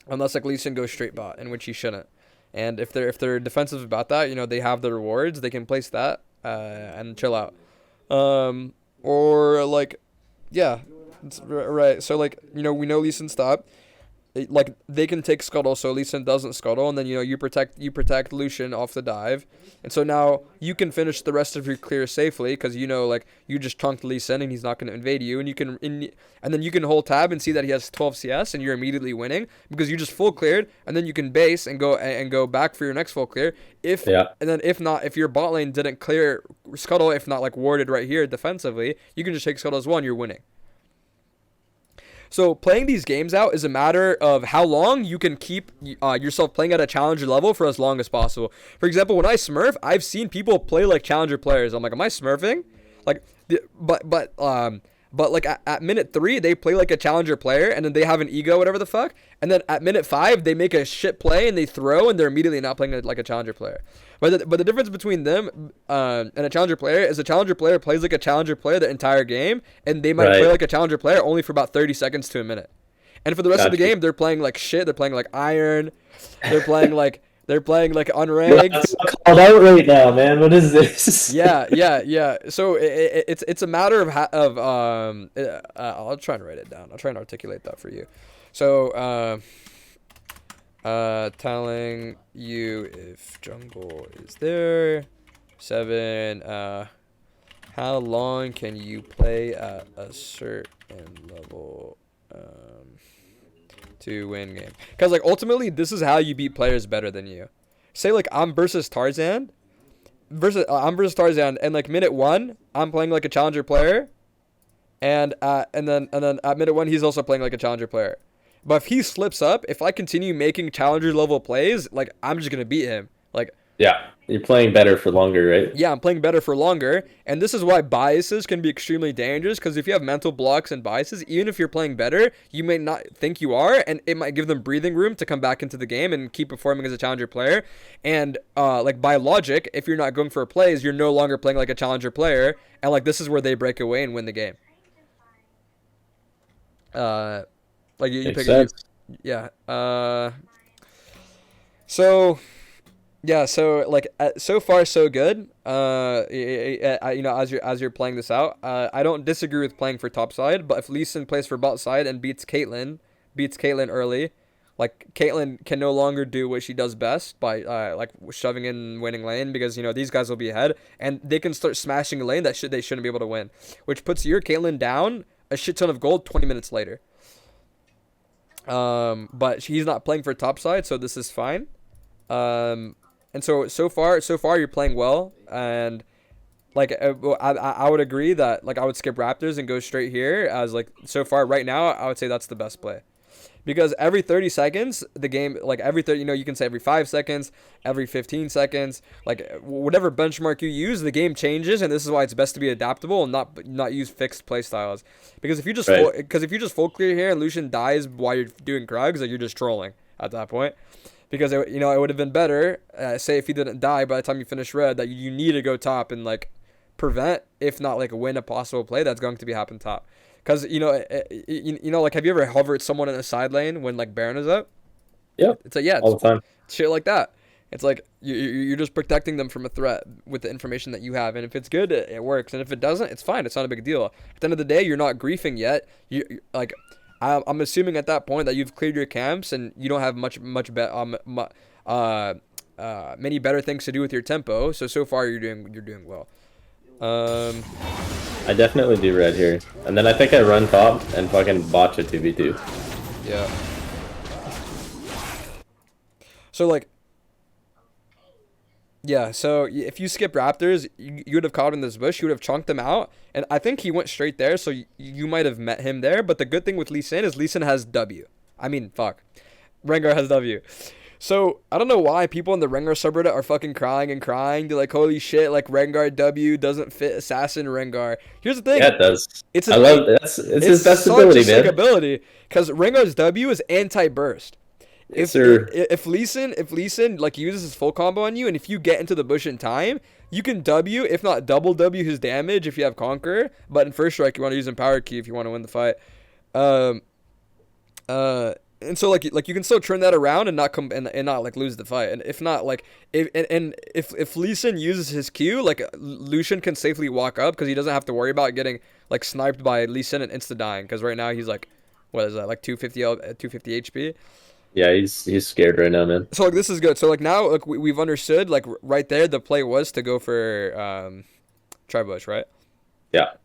unless like Lee Sin goes straight bot, in which he shouldn't. And if they're defensive about that, they have the rewards. They can place that and chill out. Or like, yeah, it's right. So like we know Lee Sin stop. Like they can take Scuttle, so Lee Sin doesn't Scuttle, and then you protect Lucian off the dive, and so now you can finish the rest of your clear safely because like you just chunked Lee Sin and he's not going to invade you, and and then you can hold tab and see that he has 12 CS and you're immediately winning because you just full cleared, and then you can base and go back for your next full clear. And then if your bot lane didn't clear Scuttle, if not like warded right here defensively, you can just take Scuttle as one, you're winning. So playing these games out is a matter of how long you can keep yourself playing at a challenger level for as long as possible. For example, when I smurf, I've seen people play like challenger players. I'm like, am I smurfing? Like, but like at minute 3, they play like a challenger player, and then they have an ego, whatever the fuck. And then at minute 5, they make a shit play and they throw, and they're immediately not playing like a challenger player. But the difference between them and a challenger player is a challenger player plays like a challenger player the entire game, and they might play like a challenger player only for about 30 seconds to a minute. And for the rest of the Gotcha. game, they're playing like shit. They're playing like Iron. They're playing like unranked. I'm called out right now, man. What is this? Yeah. So it's a matter of I'll try and write it down. I'll try and articulate that for you. So telling you if jungle is there. 7. How long can you play at a certain level to win game? Because like ultimately, this is how you beat players better than you. Say like I'm versus Tarzan, and like minute 1, I'm playing like a challenger player, and then at minute 1, he's also playing like a challenger player. But if he slips up, if I continue making challenger level plays, like I'm just gonna beat him. Like Yeah, you're playing better for longer, right? yeah, I'm playing better for longer, and this is why biases can be extremely dangerous, because if you have mental blocks and biases, even if you're playing better, you may not think you are, and it might give them breathing room to come back into the game and keep performing as a challenger player. And like by logic, if you're not going for plays, you're no longer playing like a challenger player, and like this is where they break away and win the game. Like you Makes pick sense. yeah. So yeah, so like so far so good. You know, as you're playing this out, I don't disagree with playing for top side, but if Lee Sin plays for bot side and beats Caitlyn early, like Caitlyn can no longer do what she does best by like shoving in winning lane, because you know these guys will be ahead and they can start smashing a lane that they shouldn't be able to win, which puts your Caitlyn down a shit ton of gold 20 minutes later. But he's not playing for top side, so this is fine. And so far you're playing well, and like I would agree that like I would skip Raptors and go straight here, as like so far right now I would say that's the best play, because every 30 seconds the game, like every 30, you know, you can say every 5 seconds, every 15 seconds, like whatever benchmark you use, the game changes, and this is why it's best to be adaptable and not use fixed play styles, because if you just Right. if you just full clear here and Lucian dies while you're doing Krugs, like you're just trolling at that point. Because it would have been better, say if he didn't die by the time you finish red, that you need to go top and like prevent, if not like win, a possible play that's going to be happen top. Because you know, like have you ever hovered someone in a side lane when like Baron is up? Yep. It's like yeah, All the time. shit like that. It's like you're just protecting them from a threat with the information that you have, and if it's good, it works, and if it doesn't, it's fine. It's not a big deal. At the end of the day, you're not griefing yet. You like. I'm assuming at that point that you've cleared your camps and you don't have many better things to do with your tempo. So far you're doing well. I definitely do red here, and then I think I run top and fucking botch a 2v2. Yeah. So like. Yeah, so if you skip Raptors, you would have caught in this bush, you would have chunked them out, and I think he went straight there, so you might have met him there, but the good thing with Lee Sin is Lee Sin has W. I mean, fuck. Rengar has W. So, I don't know why people in the Rengar subreddit are fucking crying and crying. They're like, holy shit, like Rengar W doesn't fit Assassin Rengar. Here's the thing. Yeah, it does. It's it's his best such ability, a sick man. ability, because Rengar's W is anti-burst. Yes, sir. If Lee Sin like uses his full combo on you, and if you get into the bush in time, you can W, if not double W his damage if you have Conqueror. But in first strike, you want to use Empower Key if you want to win the fight. And so like you can still turn that around and not come and not like lose the fight. And if not, like if Lee Sin uses his Q, like Lucian can safely walk up because he doesn't have to worry about getting like sniped by Lee Sin and insta dying, because right now he's like, what is that, like 250 HP. Yeah, he's scared right now, man. So like this is good. So like now like we've understood, like right there the play was to go for Tribush, right? Yeah.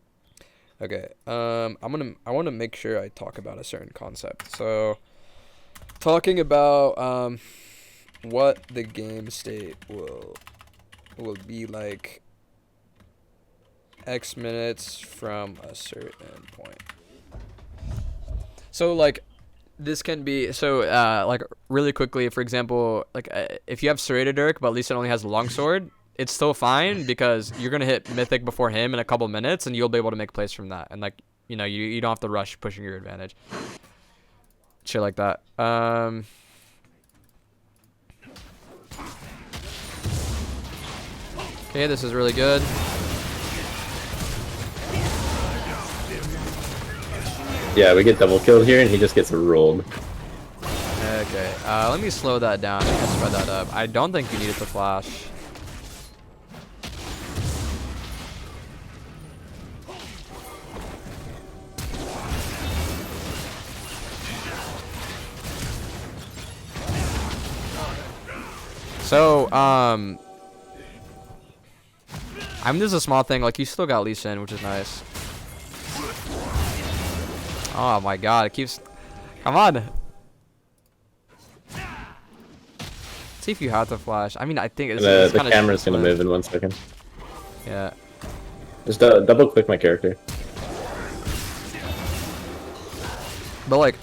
Okay. I want to make sure I talk about a certain concept. So talking about what the game state will be like X minutes from a certain point. So like this can be like really quickly, for example, like if you have Serrated Dirk but at least it only has a longsword, it's still fine because you're gonna hit mythic before him in a couple minutes and you'll be able to make plays from that, and like you know you don't have to rush pushing your advantage, shit like that. Okay, this is really good. Yeah, we get double killed here, and he just gets rolled. Okay, let me slow that down and spread that up. I don't think you needed to flash. So, I mean, this is a small thing. Like, you still got Lee Sin, which is nice. Oh my god, it keeps... Come on! See if you have to flash. I mean, I think it's The camera's gonna move in 1 second. Yeah. Just double click my character. But like,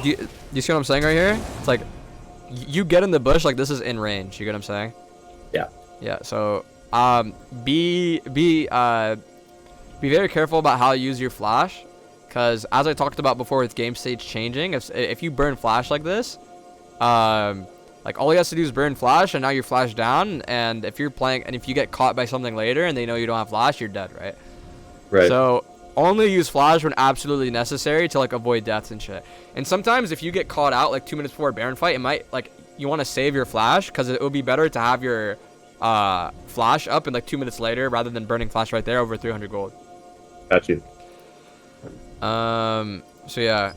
do you see what I'm saying right here? It's like, you get in the bush, like this is in range. You get what I'm saying? Yeah. Yeah. So, be very careful about how you use your flash, because as I talked about before with game stage changing, if you burn flash like this, like all he has to do is burn flash, and now you're flash down. And if you're playing, and if you get caught by something later, and they know you don't have flash, you're dead, right? Right. So only use flash when absolutely necessary to like avoid deaths and shit. And sometimes if you get caught out like 2 minutes before a Baron fight, it might like you want to save your flash, because it would be better to have your flash up in like 2 minutes later rather than burning flash right there over 300 gold. Got you. So yeah.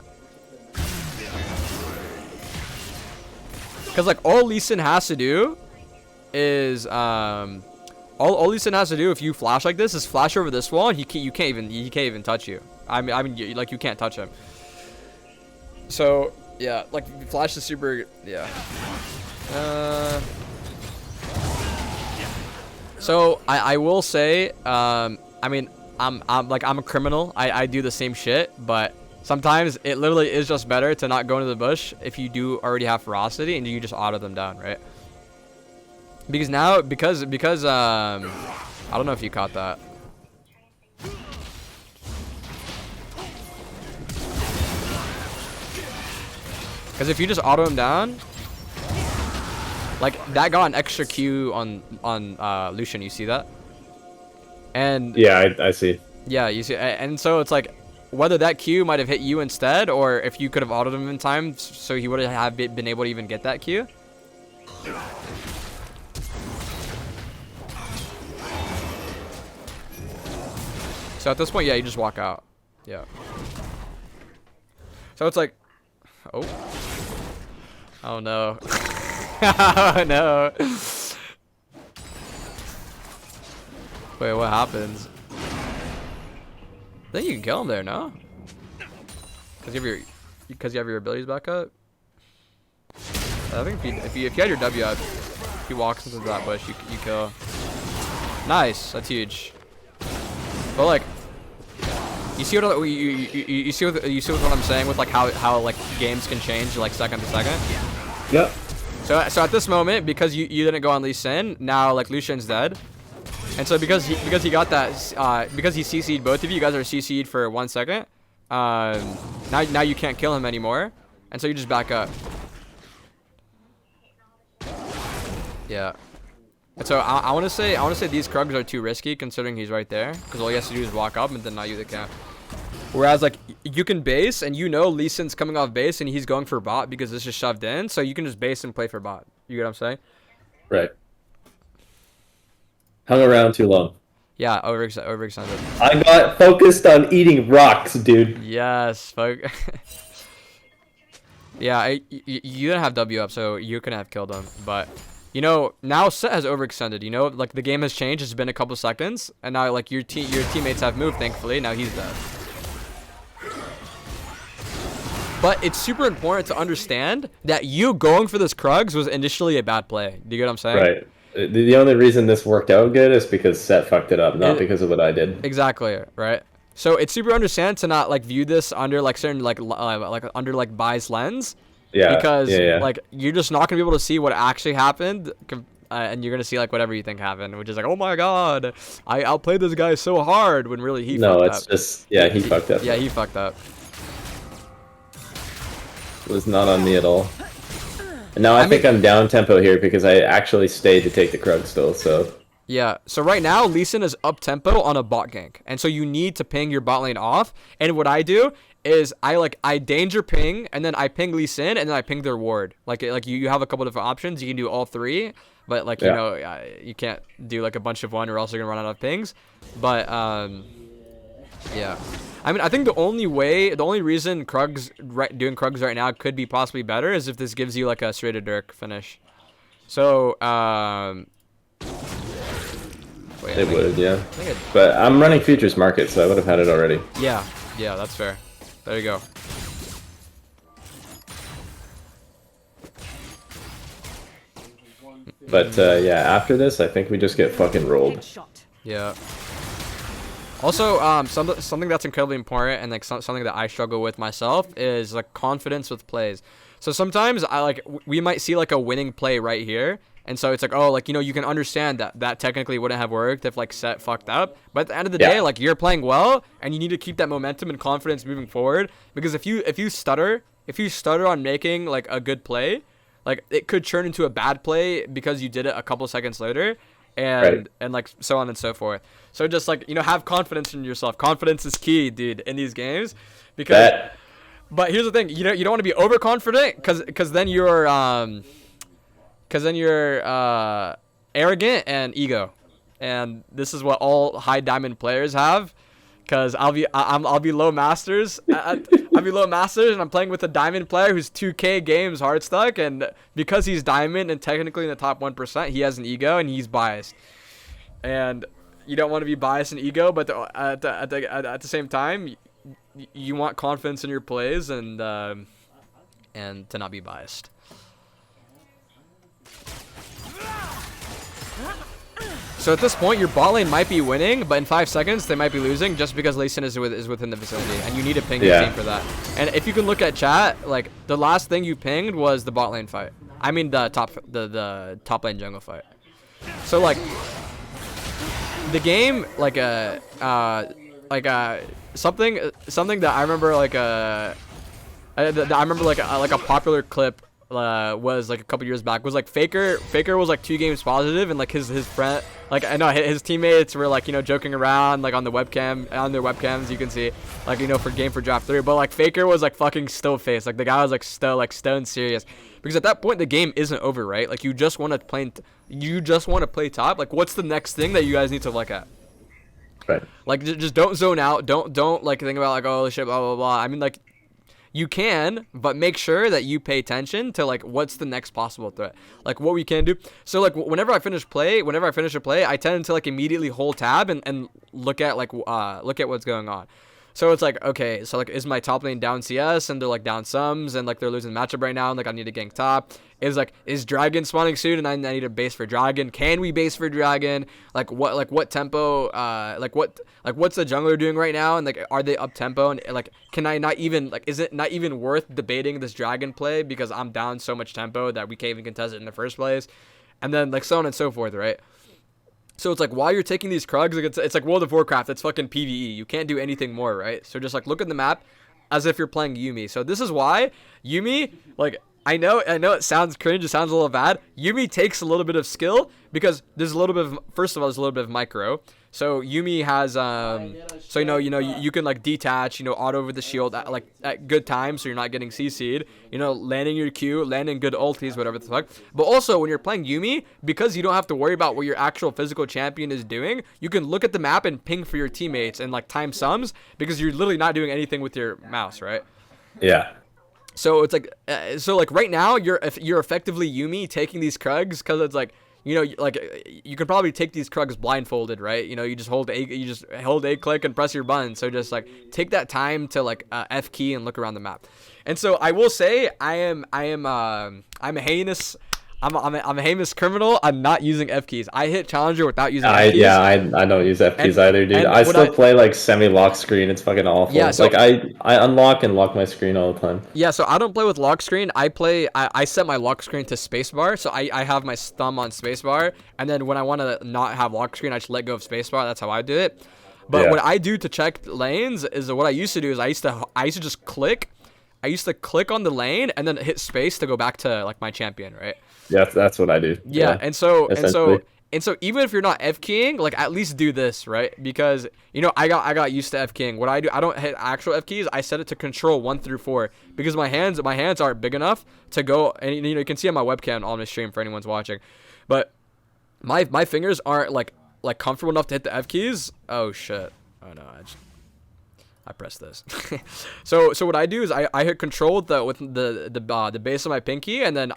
Because like all Lee Sin has to do is all Lee Sin has to do if you flash like this is flash over this wall, and he can't even touch you. I mean like you can't touch him. So yeah, like flash is super, yeah. So I will say, I mean I'm a criminal. I do the same shit, but sometimes it literally is just better to not go into the bush if you do already have ferocity and you just auto them down, right? Because now, because I don't know if you caught that. Because if you just auto him down, like that got an extra Q on Lucian. You see that? And yeah, I see. Yeah, you see, and so it's like whether that Q might have hit you instead, or if you could have autoed him in time, so he would have been able to even get that Q. So at this point, yeah, you just walk out. Yeah. So it's like, oh no, oh no. Wait, what happens? I think you can kill him there, no? Because you have your abilities back up. I think if you had your W up, if he walks into that bush, you kill. Nice, that's huge. But like, you see what you see what I'm saying with like how like games can change like second to second. Yep. So at this moment, because you didn't go on Lee Sin, now like Lucian's dead. And so because he got that because he CC'd both of you, guys are CC'd for 1 second. Now you can't kill him anymore, and so you just back up. Yeah. And so I want to say these Krugs are too risky considering he's right there, because all he has to do is walk up and then not use the camp. Whereas like you can base, and you know Lee Sin's coming off base and he's going for bot because this is shoved in, so you can just base and play for bot. You get what I'm saying? Right. Hung around too long. Yeah, overextended. I got focused on eating rocks, dude. Yes, yeah, you didn't have W up, so you couldn't have killed him. But you know, now Set has overextended. You know, like the game has changed. It's been a couple seconds, and now like your teammates have moved. Thankfully, now he's dead. But it's super important to understand that you going for this Krugs was initially a bad play. Do you get what I'm saying? Right. The only reason this worked out good is because Set fucked it up, not because of what I did. Exactly, right? So it's super understand to not like view this under like certain like under like biased lens. Yeah. Because yeah. like you're just not gonna be able to see what actually happened, and you're gonna see like whatever you think happened, which is like, oh my god, I outplayed this guy so hard when really he fucked up. No, it's just he fucked up. Yeah, he fucked up. It was not on me at all. And now I think I'm down tempo here because I actually stayed to take the Krug still, so... Yeah, so right now, Lee Sin is up tempo on a bot gank. And so you need to ping your bot lane off. And what I do is I danger ping, and then I ping Lee Sin, and then I ping their ward. Like you have a couple different options. You can do all three, but like you know you can't do like a bunch of one, or else you're gonna run out of pings. But yeah. I mean, I think the only reason doing Krugs right now could be possibly better is if this gives you like a straight to Dirk finish. So wait, It would, yeah. But I'm running Futures Market, so I would have had it already. Yeah, that's fair. There you go. But yeah, after this, I think we just get fucking rolled. Yeah. Also, something that's incredibly important, and like something that I struggle with myself, is like confidence with plays. So sometimes we might see like a winning play right here, and so it's like, oh, like, you know, you can understand that technically wouldn't have worked if like set fucked up. But at the end of the day, like, you're playing well, and you need to keep that momentum and confidence moving forward, because if you stutter on making like a good play, like it could turn into a bad play because you did it a couple seconds later. And like so on and so forth. So just like, you know, have confidence in yourself. Confidence is key, dude, in these games. But here's the thing, you don't want to be overconfident, because then you're arrogant and ego, and this is what all high diamond players have. Because I'll be low masters. I'll be low masters, and I'm playing with a diamond player who's 2K games hard stuck, and because he's diamond and technically in the top 1%, he has an ego and he's biased. And you don't want to be biased and ego, but at the same time, you want confidence in your plays and to not be biased. So at this point, your bot lane might be winning, but in 5 seconds, they might be losing just because Lee Sin is within the vicinity, and you need to ping your team for that. And if you can look at chat, like, the last thing you pinged was the bot lane fight. I mean the top lane jungle fight. So, like, the game, something that I remember, like a popular clip was like a couple years back, was like Faker was like 2 games positive, and like his friend, like, I know his teammates were like, you know, joking around like on their webcams, you can see, like, you know, for draft 3, but like Faker was like fucking still face, like the guy was like stone serious, because at that point the game isn't over, right? Like, you just want to play top. Like, what's the next thing that you guys need to look at? Right. Like, just don't zone out, don't like think about like, oh shit, blah blah blah. I mean, like, you can, but make sure that you pay attention to like what's the next possible threat, like what we can do. So like whenever I finish a play, I tend to like immediately hold tab and look at what's going on. So it's like, okay, so like, is my top lane down CS and they're like down sums and like they're losing the matchup right now and like I need to gank top? Is Dragon spawning soon and I need to base for Dragon? Can we base for Dragon? Like what tempo? What's the jungler doing right now? And like, are they up tempo? And like, can I not even, like, is it not even worth debating this Dragon play because I'm down so much tempo that we can't even contest it in the first place? And then like so on and so forth, right? So it's like, while you're taking these Krugs, like it's like World of Warcraft, it's fucking PvE. You can't do anything more, right? So just like look at the map as if you're playing Yuumi. So this is why Yuumi, like, I know it sounds cringe, it sounds a little bad. Yuumi takes a little bit of skill because there's a little bit of, first of all, there's a little bit of micro. So Yuumi has, so you can like detach, auto over the shield at good times, so you're not getting CC'd, landing your Q, landing good ultis, whatever the fuck. But also when you're playing Yuumi, because you don't have to worry about what your actual physical champion is doing, you can look at the map and ping for your teammates and like time sums because you're literally not doing anything with your mouse, right? Yeah. So it's like, right now you're effectively Yuumi taking these Krugs because it's like, you can probably take these Krugs blindfolded, right? You just hold A click and press your button. So just like take that time to like F key and look around the map. And so I will say I'm a heinous criminal. I'm not using F keys. I hit Challenger without using F keys. Yeah, I don't use F keys either, dude. I still play like semi-lock screen. It's fucking awful. Yeah, so, like I unlock and lock my screen all the time. Yeah, so I don't play with lock screen. I set my lock screen to spacebar. So I have my thumb on spacebar, and then when I want to not have lock screen, I just let go of spacebar. That's how I do it. But what I do to check lanes is what I used to do is I used to just click. I used to click on the lane and then hit space to go back to like my champion, right? Yeah, that's what I do. Yeah, and so And so even if you're not F keying, like at least do this, right? Because I got used to F keying. What I do, I don't hit actual F keys. I set it to control 1 through 4 because my hands aren't big enough to go. And you can see on my webcam on my stream for anyone's watching, but my fingers aren't like comfortable enough to hit the F keys. Oh shit! Oh no, I pressed this. so what I do is I hit control with the base of my pinky, and then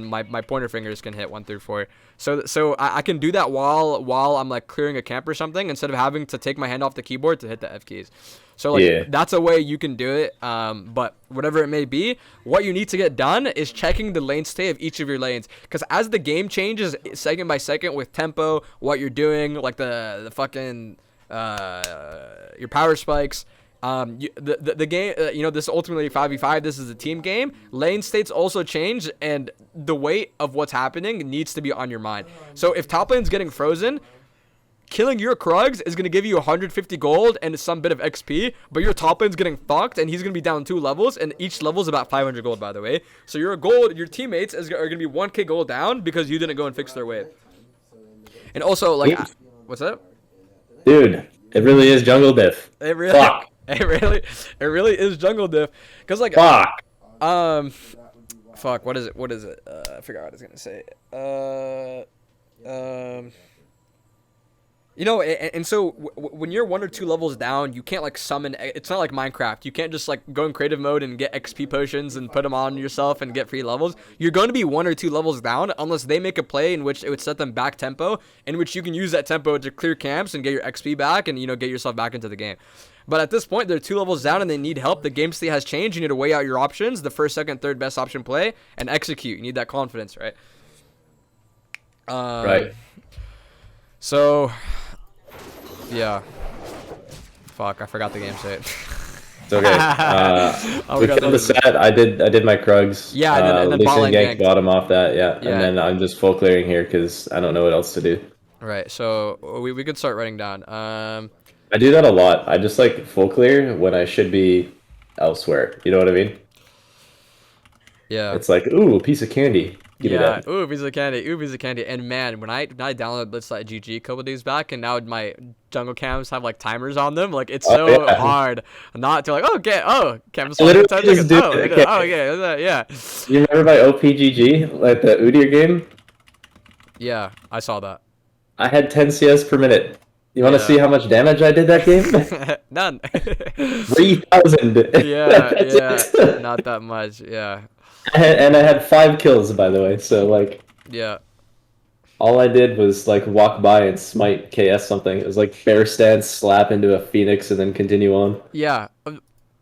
my pointer fingers can hit 1 through 4. So I can do that while I'm like clearing a camp or something, instead of having to take my hand off the keyboard to hit the F keys. So like that's a way you can do it. But whatever it may be, what you need to get done is checking the lane state of each of your lanes, because as the game changes second by second with tempo, what you're doing, like the fucking your power spikes, the game, this is ultimately 5v5. This is a team game. Lane states also change, and the weight of what's happening needs to be on your mind. So if top lane's getting frozen, killing your Krugs is going to give you 150 gold and some bit of XP, but your top lane's getting fucked, and he's going to be down 2 levels, and each level is about 500 gold, by the way. So your teammates are going to be 1k gold down because you didn't go and fix their wave. And also, like, what's that? Dude, it really is jungle diff. It really is jungle diff. Cause like, fuck. What is it? I forgot what I was gonna say. And so when you're 1 or 2 levels down, you can't like summon. It's not like Minecraft. You can't just like go in creative mode and get XP potions and put them on yourself and get free levels. You're going to be 1 or 2 levels down unless they make a play in which it would set them back tempo, in which you can use that tempo to clear camps and get your XP back and get yourself back into the game. But at this point, they're 2 levels down and they need help. The game state has changed. You need to weigh out your options, the first, second, third best option play, and execute. You need that confidence, right? Right. So. Yeah. Fuck, I forgot the game state. It's okay. We killed the set. I did my Krugs. Yeah, and then Lucian ganked bottom off that. Yeah, and then I'm just full clearing here because I don't know what else to do. Right. So we could start writing down. I do that a lot. I just like full clear when I should be elsewhere. You know what I mean? Yeah. It's like, ooh, a piece of candy. Give me that. Ooh, piece of candy. Ooh, piece of candy. And man, when I downloaded Blitz.gg a couple days back, and now my jungle cams have like timers on them, like it's so hard not to like, cams. Literally just do it. Okay. Yeah. You remember my OPGG, like the Udyr game? Yeah, I saw that. I had 10 CS per minute. You want to see how much damage I did that game? None. 3,000. Yeah, not that much. Yeah. And I had 5 kills, by the way. So like, yeah. All I did was like walk by and smite KS something. It was like fair stance, slap into a phoenix, and then continue on. Yeah.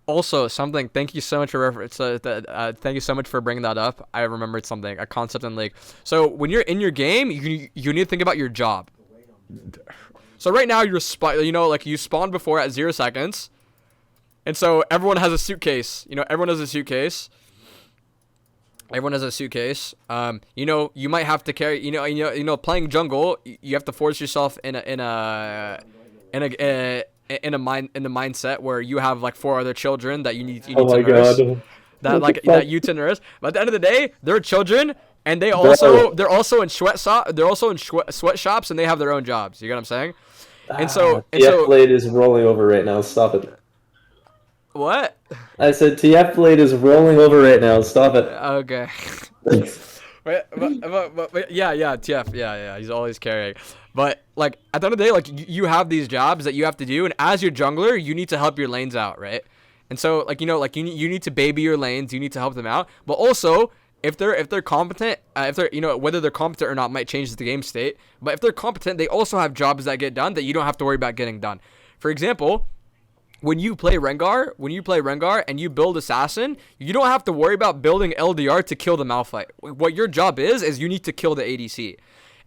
Also, something. Thank you so much for thank you so much for bringing that up. I remembered something, a concept in League. So when you're in your game, you need to think about your job. So right now you spawned before at 0 seconds, and so everyone has a suitcase. Everyone has a suitcase. Everyone has a suitcase. You might have to carry. Playing jungle, you have to force yourself in a mindset where you have like 4 other children that you need to nurse. That you to nurse. But at the end of the day, they're children, and they're also in sweatshops, and they have their own jobs. You get what I'm saying? And so TF Blade is rolling over right now. Stop it. What? I said TF Blade is rolling over right now. Stop it. Okay. but yeah, TF, yeah, he's always carrying. But like at the end of the day, like you have these jobs that you have to do, and as your jungler, you need to help your lanes out, right? And so like you need to baby your lanes, you need to help them out. But also, if they're competent, if they're whether they're competent or not might change the game state. But if they're competent, they also have jobs that get done that you don't have to worry about getting done. For example, when you play Rengar and you build Assassin, you don't have to worry about building LDR to kill the Malphite. What your job is you need to kill the ADC.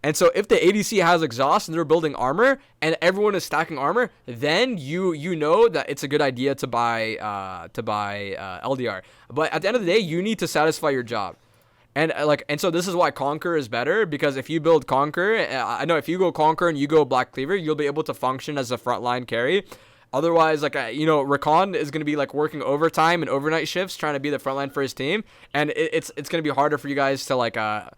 And so if the ADC has exhaust and they're building armor and everyone is stacking armor, then you know that it's a good idea to buy LDR. But at the end of the day, you need to satisfy your job. And so this is why Conquer is better, because if you build Conquer, I know if you go Conquer and you go Black Cleaver, you'll be able to function as a frontline carry. Otherwise, Rakan is going to be like working overtime and overnight shifts trying to be the frontline for his team, and it's going to be harder for you guys to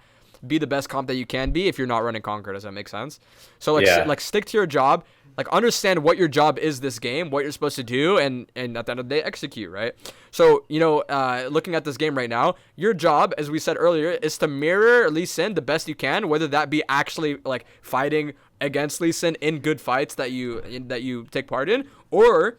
be the best comp that you can be if you're not running Conquer. Does that make sense? So like Yeah. like stick to your job. Like understand what your job is this game, what you're supposed to do, and at the end of the day, execute, right? So, looking at this game right now, your job, as we said earlier, is to mirror Lee Sin the best you can, whether that be actually like fighting against Lee Sin in good fights that you take part in, or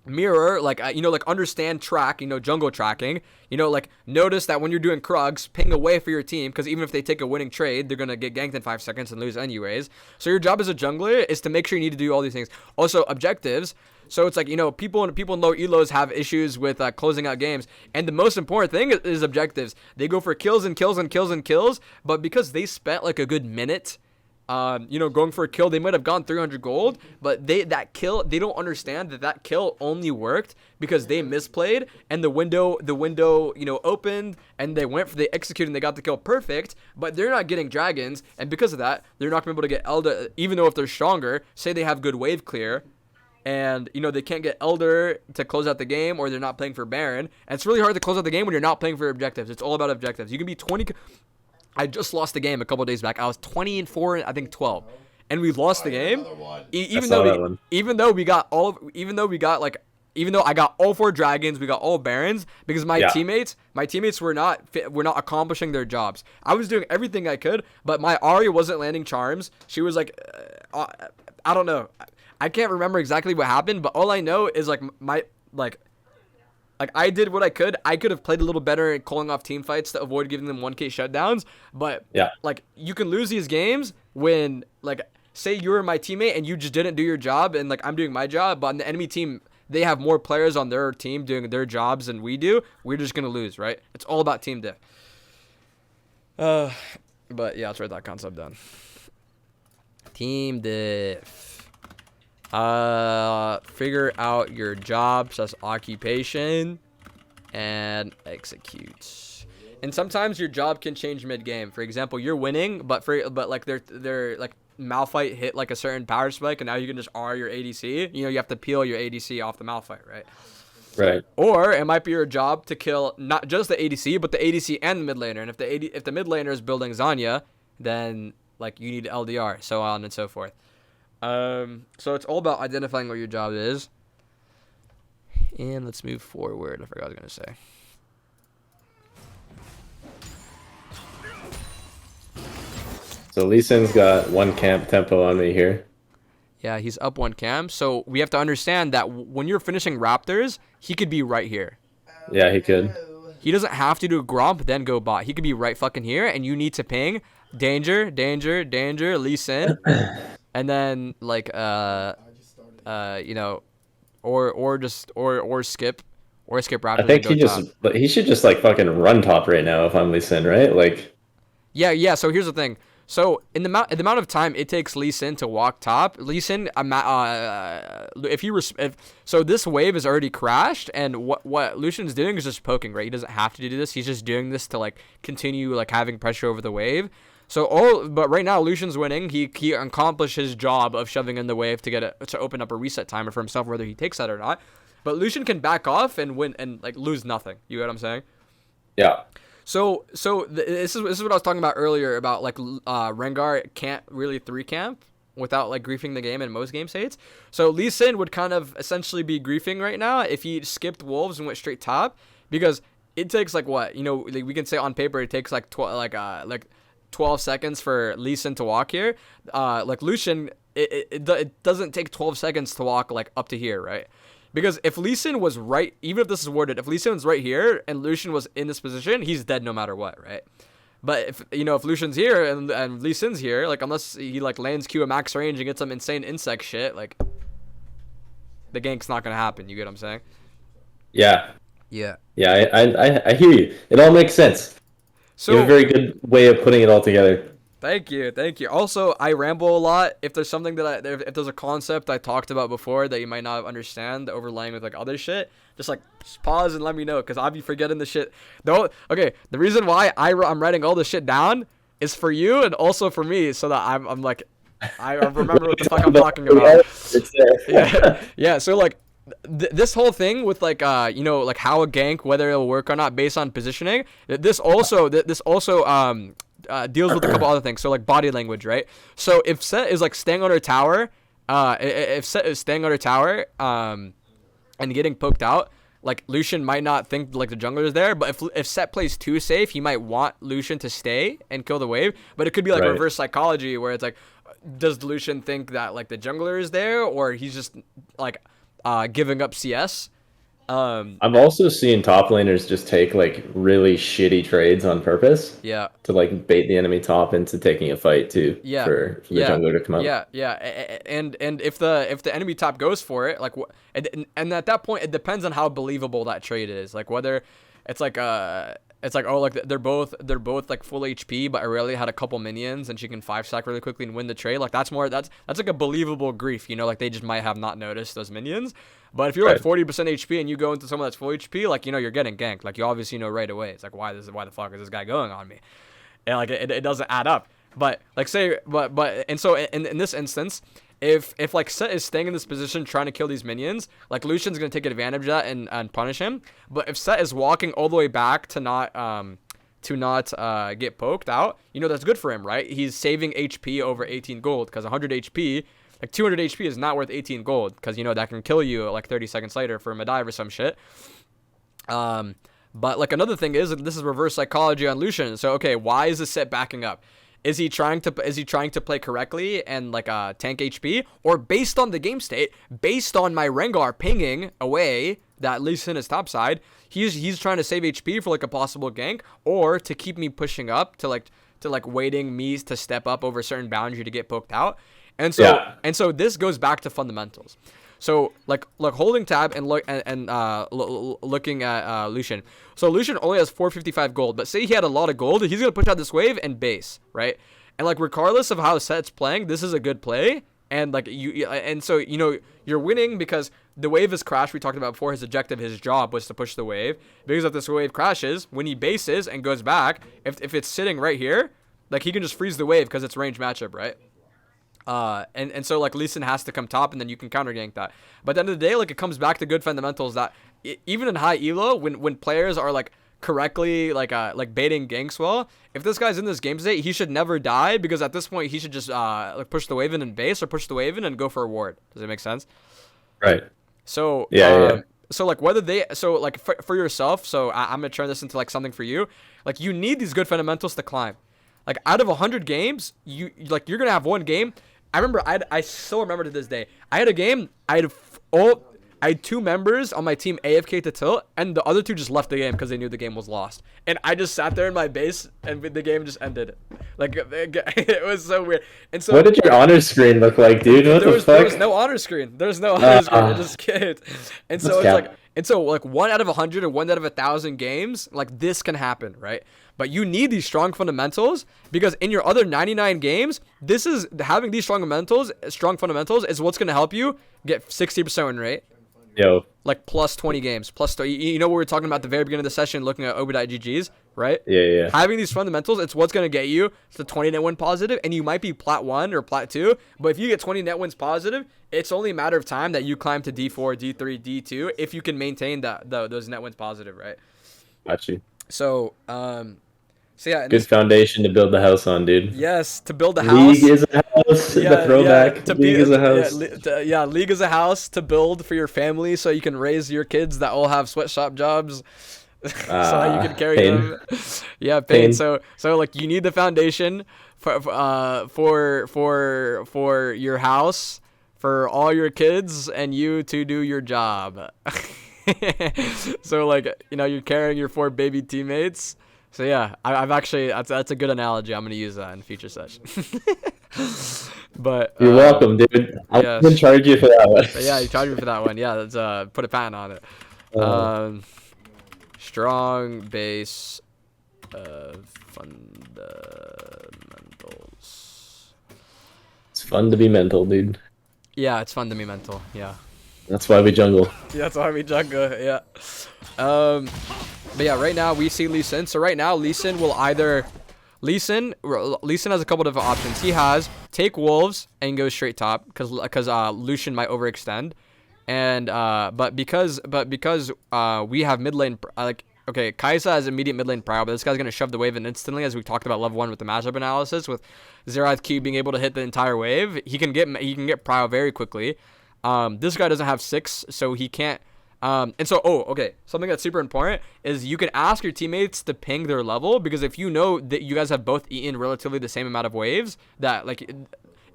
mirror like understand track jungle tracking, like notice that when you're doing Krugs, ping away for your team, because even if they take a winning trade, they're gonna get ganked in 5 seconds and lose anyways. So your job as a jungler is to make sure you need to do all these things. Also objectives. So it's like, people in low elos have issues with closing out games, and the most important thing is objectives. They go for kills and kills and kills and kills, but because they spent like a good minute going for a kill, they might have gone 300 gold, but they don't understand that kill only worked because they misplayed, and the window opened, and they executed and they got the kill perfect, but they're not getting dragons, and because of that, they're not gonna be able to get Elder, even though if they're stronger, say they have good wave clear, and they can't get Elder to close out the game, or they're not playing for Baron, and it's really hard to close out the game when you're not playing for objectives. It's all about objectives. You can be 20. I just lost the game a couple of days back. I was 20-4, I think 12, and we lost the game. Even though I got all 4 dragons, we got all barons, because my teammates were not accomplishing their jobs. I was doing everything I could, but my Ahri wasn't landing charms. She was like, I don't know. I can't remember exactly what happened, but all I know is I did what I could. I could have played a little better in calling off team fights to avoid giving them 1k shutdowns. But you can lose these games when say you were my teammate and you just didn't do your job, and I'm doing my job, but on the enemy team they have more players on their team doing their jobs than we do. We're just gonna lose, right? It's all about team diff. But yeah, let's write that concept down. Team diff. Figure out your job / occupation and execute. And sometimes your job can change mid game. For example, you're winning, but they're like Malphite hit like a certain power spike, and now you can just R your ADC. You have to peel your ADC off the Malphite, right? Right. Or it might be your job to kill not just the ADC, but the ADC and the mid laner. And if the mid laner is building Zanya, then you need LDR, so on and so forth. So it's all about identifying what your job is. And let's move forward. I forgot what I was going to say. So Lee Sin's got 1 camp tempo on me here. Yeah, he's up 1 cam. So we have to understand that when you're finishing Raptors, he could be right here. Yeah, he could. He doesn't have to do Gromp, then go bot. He could be right fucking here, and you need to ping danger, Lee Sin. And then or skip Raptors. I think he should just fucking run top right now if I'm Lee Sin, right? Yeah. So here's the thing. So in the amount of time it takes Lee Sin to walk top, Lee Sin, so this wave is already crashed, and what Lucian's doing is just poking, right? He doesn't have to do this. He's just doing this to continue having pressure over the wave. But right now Lucian's winning. He accomplished his job of shoving in the wave to open up a reset timer for himself, whether he takes that or not. But Lucian can back off and win and lose nothing. You get what I'm saying? Yeah. So this is what I was talking about earlier about Rengar can't really 3 camp without griefing the game in most game states. So Lee Sin would kind of essentially be griefing right now if he skipped wolves and went straight top, because it takes we can say on paper it takes 12 seconds for Lee Sin to walk here. Lucian, it doesn't take 12 seconds to walk up to here, right? Because if Lee Sin was right, even if this is worded, if Lee Sin was right here and Lucian was in this position, he's dead no matter what, right? But if Lucian's here and Lee Sin's here, unless he lands Q at max range and gets some insane insect shit, the gank's not gonna happen. You get what I'm saying? Yeah. Yeah. Yeah, I hear you. It all makes sense. So you have a very good way of putting it all together. Thank you. Also, I ramble a lot. If there's something if there's a concept I talked about before that you might not understand, overlaying with other shit, just pause and let me know, because I'll be forgetting the shit. The reason why I'm writing all this shit down is for you and also for me, so that I remember what the fuck I'm talking about. It's there. Yeah. So this whole thing with like you know, like how a gank, whether it'll work or not based on positioning, this also deals with a couple other things. So like body language, right? So if Set is like staying under tower, if Set is staying under tower and getting poked out, like Lucian might not think like the jungler is there, but if Set plays too safe, he might want Lucian to stay and kill the wave. But it could be like Right. reverse psychology where it's like, does Lucian think that like the jungler is there, or he's just like giving up CS? I've also seen top laners just take like really shitty trades on purpose Yeah. to like bait the enemy top into taking a fight too. Yeah. For the Yeah. jungler to come out. And if the enemy top goes for it, like and at that point it depends on how believable that trade is. Like whether it's like oh like they're both like full HP, but Aurelia had a couple minions and she can 5-stack really quickly and win the trade. Like that's like a believable grief, you know, like they just might have not noticed those minions. But if you're like 40% HP and you go into someone that's full HP, like, you know, you're getting ganked. Like you obviously know right away. It's like why the fuck is this guy going on me? And like it doesn't add up. But like say and so in this instance, if like Set is staying in this position trying to kill these minions, like Lucian's gonna take advantage of that and punish him. But if Set is walking all the way back to not get poked out, you know, that's good for him, right? He's saving HP over 18 gold, because 100 HP, like 200 HP is not worth 18 gold, because, you know, that can kill you like 30 seconds later from a dive or some shit. But like another thing is, this is reverse psychology on Lucian. So okay, why is the Set backing up? Is he trying to play correctly and like tank HP, or based on the game state, based on my Rengar pinging away that Lee Sin is topside, he's trying to save HP for like a possible gank, or to keep me pushing up to waiting me to step up over a certain boundary to get poked out. And so this goes back to fundamentals. So like holding tab and looking at Lucian. So Lucian only has 455 gold, but say he had a lot of gold, he's gonna push out this wave and base, right? And like regardless of how Set's playing, this is a good play. And like so you know you're winning because the wave has crashed. We talked about before, his objective, his job was to push the wave. Because if this wave crashes, when he bases and goes back, if it's sitting right here, like he can just freeze the wave because it's range matchup, right? And so like Lee Sin has to come top, and then you can counter gank that. But at the end of the day, like it comes back to good fundamentals that even in high elo, when players are like correctly like baiting ganks well, if this guy's in this game state, he should never die, because at this point he should just like push the wave in and base, or push the wave in and go for a ward. Does it make sense? Right. So yeah. So like whether they like for yourself. So I'm gonna turn this into like something for you. Like you need these good fundamentals to climb. Like out of 100 games, you're gonna have one game. I remember I still remember to this day. I had a game. I had 2 members on my team AFK to tilt, and the other 2 just left the game because they knew the game was lost. And I just sat there in my base, and the game just ended. Like it was so weird. And so what did your honor screen look like, dude? What the fuck? There was no honor screen. There's no honor screen. I just kidded. And so it's like 1 out of 100 or 1 out of 1,000 games, like this can happen, right? But you need these strong fundamentals, because in your other 99 games, having these strong fundamentals is what's going to help you get 60% win rate. Yo. Like plus 20 games. You know what we were talking about at the very beginning of the session, looking at Obi.GGs, right? Yeah. Having these fundamentals, it's what's going to get you to 20 net win positive, and you might be plat 1 or plat 2, but if you get 20 net wins positive, it's only a matter of time that you climb to D4, D3, D2 if you can maintain those net wins positive, right? Got you. So yeah, good foundation to build the house on, dude. Yes, to build the house. League is a house. The throwback. League is a house. League is a house to build for your family, so you can raise your kids that all have sweatshop jobs, so you can carry them. Yeah, pain. So like you need the foundation for your house, for all your kids, and you to do your job. So like, you know, you're carrying your 4 baby teammates. So yeah, I've actually that's a good analogy. I'm gonna use that in future session. But you're welcome, dude. I'll even charge you for that one. Yeah, you charge me for that one. Yeah, let's put a patent on it. Strong base fundamentals. It's fun to be mental, dude. Yeah, it's fun to be mental. Yeah. That's why we jungle. Yeah, that's why we jungle. Yeah. But yeah, right now we see Lee Sin. So right now Lee Sin will either Lee Sin has a couple different options. He has take wolves and go straight top because Lucian might overextend. And but because we have mid lane like okay, Kai'Sa has immediate mid lane prowess, but this guy's gonna shove the wave in instantly, as we talked about level 1 with the matchup analysis with Xerath Q being able to hit the entire wave. He can get prow very quickly. This guy doesn't have 6, so he can't. And so, okay, something that's super important is you can ask your teammates to ping their level, because if you know that you guys have both eaten relatively the same amount of waves, that like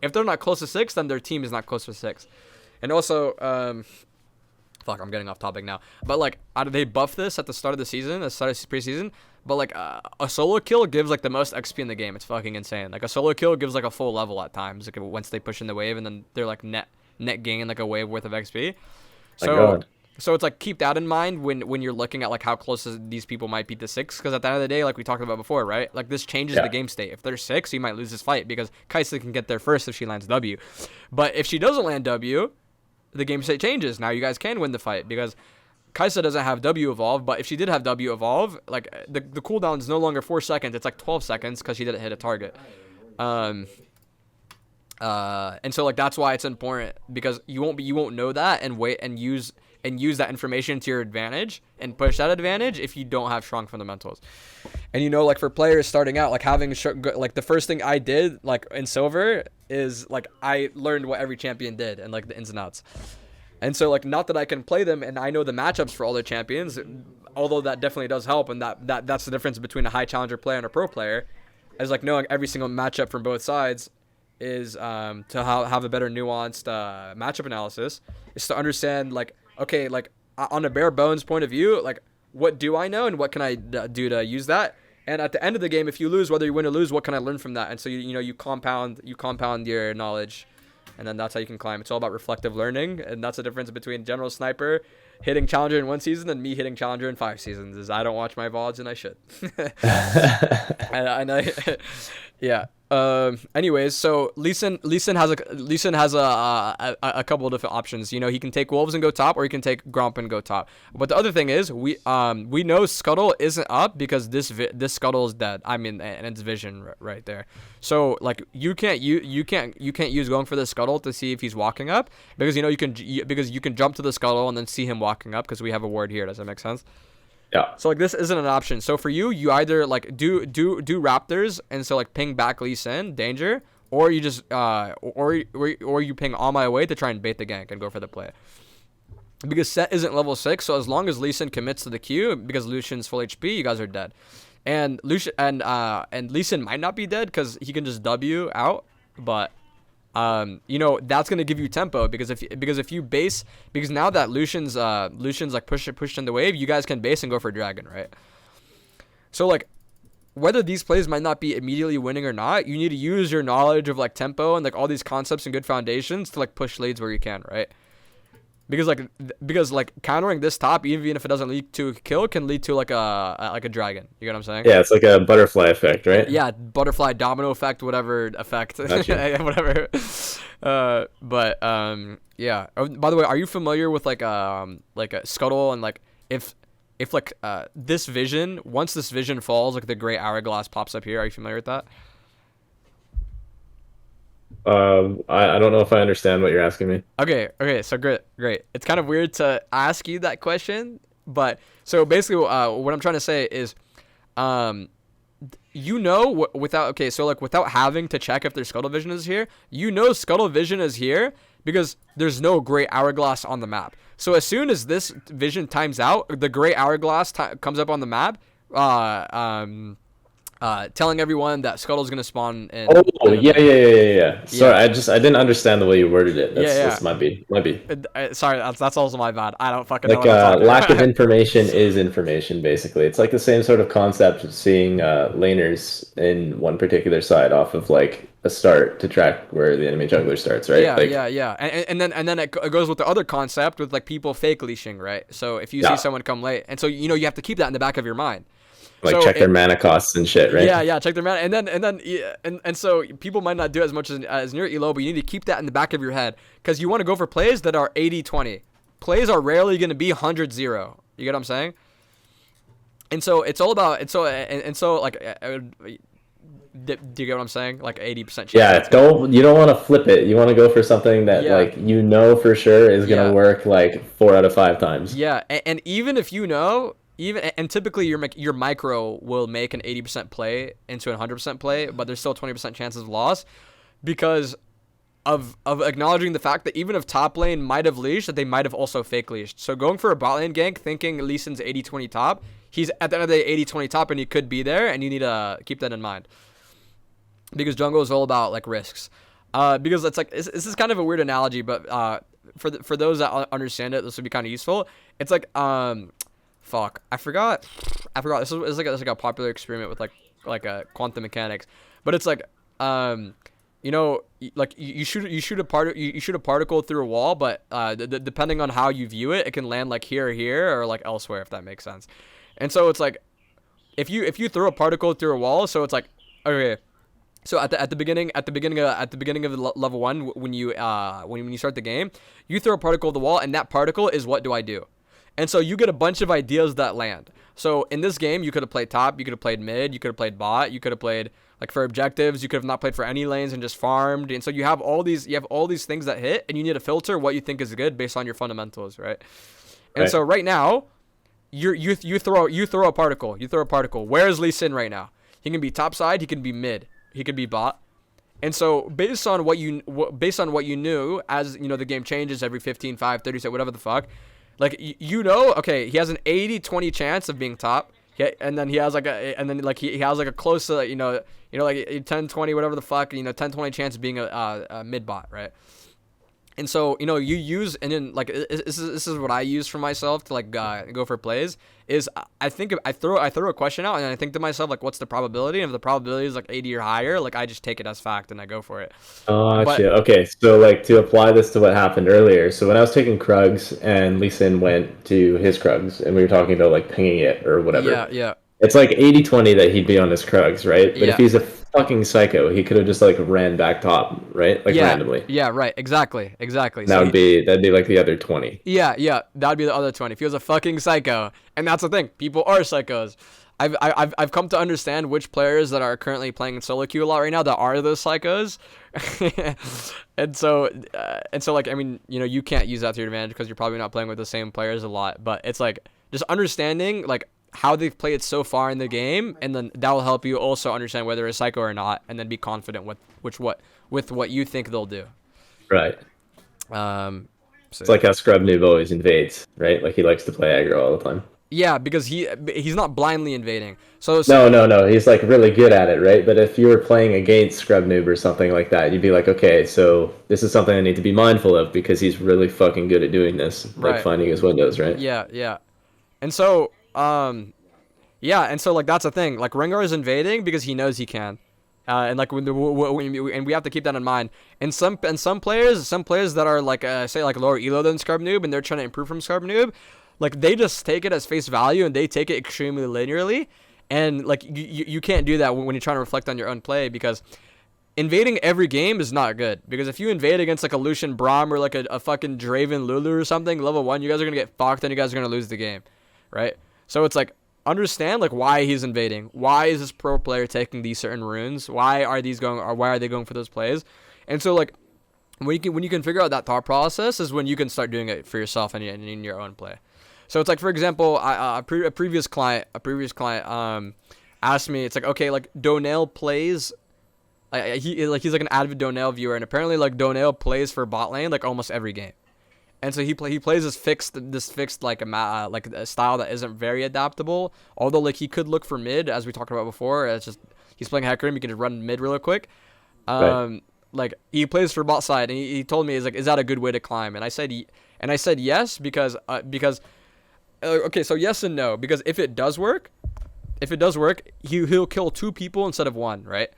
if they're not close to 6, then their team is not close to 6. And also, fuck, I'm getting off topic now. But like, they buff this at the start of the season, at the start of preseason. But like, a solo kill gives like the most XP in the game. It's fucking insane. Like a solo kill gives like a full level at times. Like once they push in the wave, and then they're like net gain like a wave worth of XP. So it's like, keep that in mind when you're looking at like how close these people might be to 6, because at the end of the day, like we talked about before, right? Like this changes the game state. If they're 6, you might lose this fight because Kai'Sa can get there first if she lands W. But if she doesn't land W, the game state changes. Now you guys can win the fight because Kai'Sa doesn't have W evolve, but if she did have W evolve, like the cooldown is no longer 4 seconds, it's like 12 seconds because she didn't hit a target. And so like that's why it's important, because you won't know that and wait and use that information to your advantage and push that advantage if you don't have strong fundamentals. And like for players starting out, like having like the first thing I did like in silver is like I learned what every champion did and like the ins and outs. And so like, not that I can play them and I know the matchups for all the champions, although that definitely does help, and that's the difference between a high challenger player and a pro player, is like knowing every single matchup from both sides is to have a better nuanced matchup analysis, is to understand like, okay, like on a bare bones point of view, like what do I know and what can I do to use that? And at the end of the game, if you lose, whether you win or lose, what can I learn from that? And so you compound your knowledge, and then that's how you can climb. It's all about reflective learning, and that's the difference between General Sniper hitting Challenger in 1 season and me hitting Challenger in 5 seasons. Is I don't watch my VODs, and I should. and I yeah. Anyways, so Lee Sin has a couple of different options. He can take Wolves and go top, or he can take Gromp and go top. But the other thing is, we know Scuttle isn't up because this Scuttle is dead. I mean, and it's Vision right there. So like you can't use going for the Scuttle to see if he's walking up, because you can jump to the Scuttle and then see him walking up because we have a ward here. Does that make sense? Yeah. So like this isn't an option. So for you either like do Raptors, and so like ping back Lee Sin danger, or you just or you ping all my way to try and bait the gank and go for the play. Because Set isn't level 6, so as long as Lee Sin commits to the Q, because Lucian's full HP, you guys are dead. And Lee Sin might not be dead because he can just W out, but that's gonna give you tempo, because if you base, because now that Lucian's like pushed in the wave, you guys can base and go for dragon, right? So like, whether these plays might not be immediately winning or not, you need to use your knowledge of like tempo and like all these concepts and good foundations to like push leads where you can, right? Because countering this top, even if it doesn't lead to a kill, can lead to like a dragon. You get what I'm saying? Yeah, it's like a butterfly effect, right? Yeah, butterfly domino effect, whatever effect, Gotcha. whatever. Yeah. Oh, by the way, are you familiar with like a Scuttle, and like if like this vision, once this vision falls, like the gray hourglass pops up here? Are you familiar with that? I don't know if I understand what you're asking me. Okay, so great. It's kind of weird to ask you that question, but so basically, what I'm trying to say is, without having to check if their Scuttle Vision is here, Scuttle Vision is here because there's no gray hourglass on the map. So as soon as this vision times out, the gray hourglass comes up on the map, telling everyone that Scuttle's gonna spawn in. Oh, yeah. Sorry, I didn't understand the way you worded it. This might be. Sorry, that's also my bad. I don't fucking know. Like, lack of information is information, basically. It's like the same sort of concept of seeing laners in one particular side off of like a start to track where the enemy jungler starts, right? Yeah. And then it goes with the other concept with like people fake leashing, right? So if you see someone come late, and so you have to keep that in the back of your mind. Like, check their mana costs and shit, right? Yeah, check their mana, and so people might not do as much as near Elo, but you need to keep that in the back of your head, because you want to go for plays that are 80-20. Plays are rarely going to be 100-0. You get what I'm saying? And so it's all about, Do you get what I'm saying? Like 80% chance. Yeah, you don't want to flip it. You want to go for something that Yeah. like you know for sure is Yeah. gonna work like 4 out of 5 times. Yeah, and even if you know, and typically your micro will make an 80% play into a 100% play, but there's still 20% chances of loss because of acknowledging the fact that even if top lane might have leashed, that they might have also fake leashed. So going for a bot lane gank, thinking Lee Sin's 80-20 top, he's at the end of the day 80-20 top, and he could be there, and you need to keep that in mind. Because jungle is all about like risks. Because it's like this is kind of a weird analogy, but for those that understand it, this would be kind of useful. It's like fuck, I forgot. This is like a popular experiment with like a quantum mechanics, but it's like you know, like you shoot a particle through a wall, but depending on how you view it, it can land like here or here or like elsewhere, if that makes sense. And so it's like if you throw a particle through a wall, so it's like okay. So at the beginning of level 1, when you start the game, you throw a particle at the wall, and that particle is what do I do, and so you get a bunch of ideas that land. So in this game, you could have played top, you could have played mid, you could have played bot, you could have played like for objectives, you could have not played for any lanes and just farmed, and so you have all these things that hit, and you need to filter what you think is good based on your fundamentals, right? And so right now, you throw a particle, Where is Lee Sin right now? He can be top side, he can be mid. He could be bot. And so based on what you knew, as you know, the game changes every 15, 5, 30 seconds, whatever the fuck, like you know, okay, he has an 80-20 chance of being top. And then he has like he has like a close you know like 10-20 whatever the fuck, 10-20 chance of being a mid bot, right? And so, you use, and then like this is what I use for myself to like go for plays. Is I think I throw a question out, and I think to myself like, what's the probability? And if the probability is like 80 or higher, like I just take it as fact and I go for it. Gotcha. Okay, so like to apply this to what happened earlier. So when I was taking Krugs and Lee Sin went to his Krugs, and we were talking about like pinging it or whatever. Yeah. It's like 80-20 that he'd be on his Krugs, right? But if he's a fucking psycho, he could have just like ran back top, right? Like randomly. Yeah, right. Exactly. That'd be like the other 20. Yeah. That'd be the other 20. If he was a fucking psycho, and that's the thing, people are psychos. I've come to understand which players that are currently playing solo queue a lot right now that are those psychos, and so like I mean you can't use that to your advantage because you're probably not playing with the same players a lot. But it's like just understanding like how they've played so far in the game, and then that will help you also understand whether it's psycho or not, and then be confident with what you think they'll do. Right. So it's like how Scrub Noob always invades, right? Like he likes to play aggro all the time. Yeah, because he's not blindly invading. So no, he's like really good at it, right? But if you were playing against Scrub Noob or something like that, you'd be like, okay, so this is something I need to be mindful of because he's really fucking good at doing this, like finding his windows, right? Yeah. And so and so like that's the thing. Like Rengar is invading because he knows he can, and like and we have to keep that in mind. And some players that are like say like lower elo than Scrub Noob, and they're trying to improve from Scrub Noob, like they just take it as face value and they take it extremely linearly, and like you can't do that when you're trying to reflect on your own play, because invading every game is not good. Because if you invade against like a Lucian Braum or like a fucking Draven Lulu or something, level 1, you guys are gonna get fucked and you guys are gonna lose the game, right? So it's like understand like why he's invading. Why is this pro player taking these certain runes? Why are they going for those plays? And so like when you can figure out that thought process is when you can start doing it for yourself and in your own play. So it's like, for example, a previous client asked me, it's like, okay, like Donell plays, he's like an avid Donell viewer, and apparently like Donell plays for bot lane like almost every game. And so he plays this fixed like a style that isn't very adaptable. Although like he could look for mid, as we talked about before. It's just he's playing Hecarim, he can just run mid real quick. Right. Like he plays for bot side, and he told me, is that a good way to climb? And I said yes because okay, so yes and no, because if it does work, he'll kill 2 people instead of 1, right?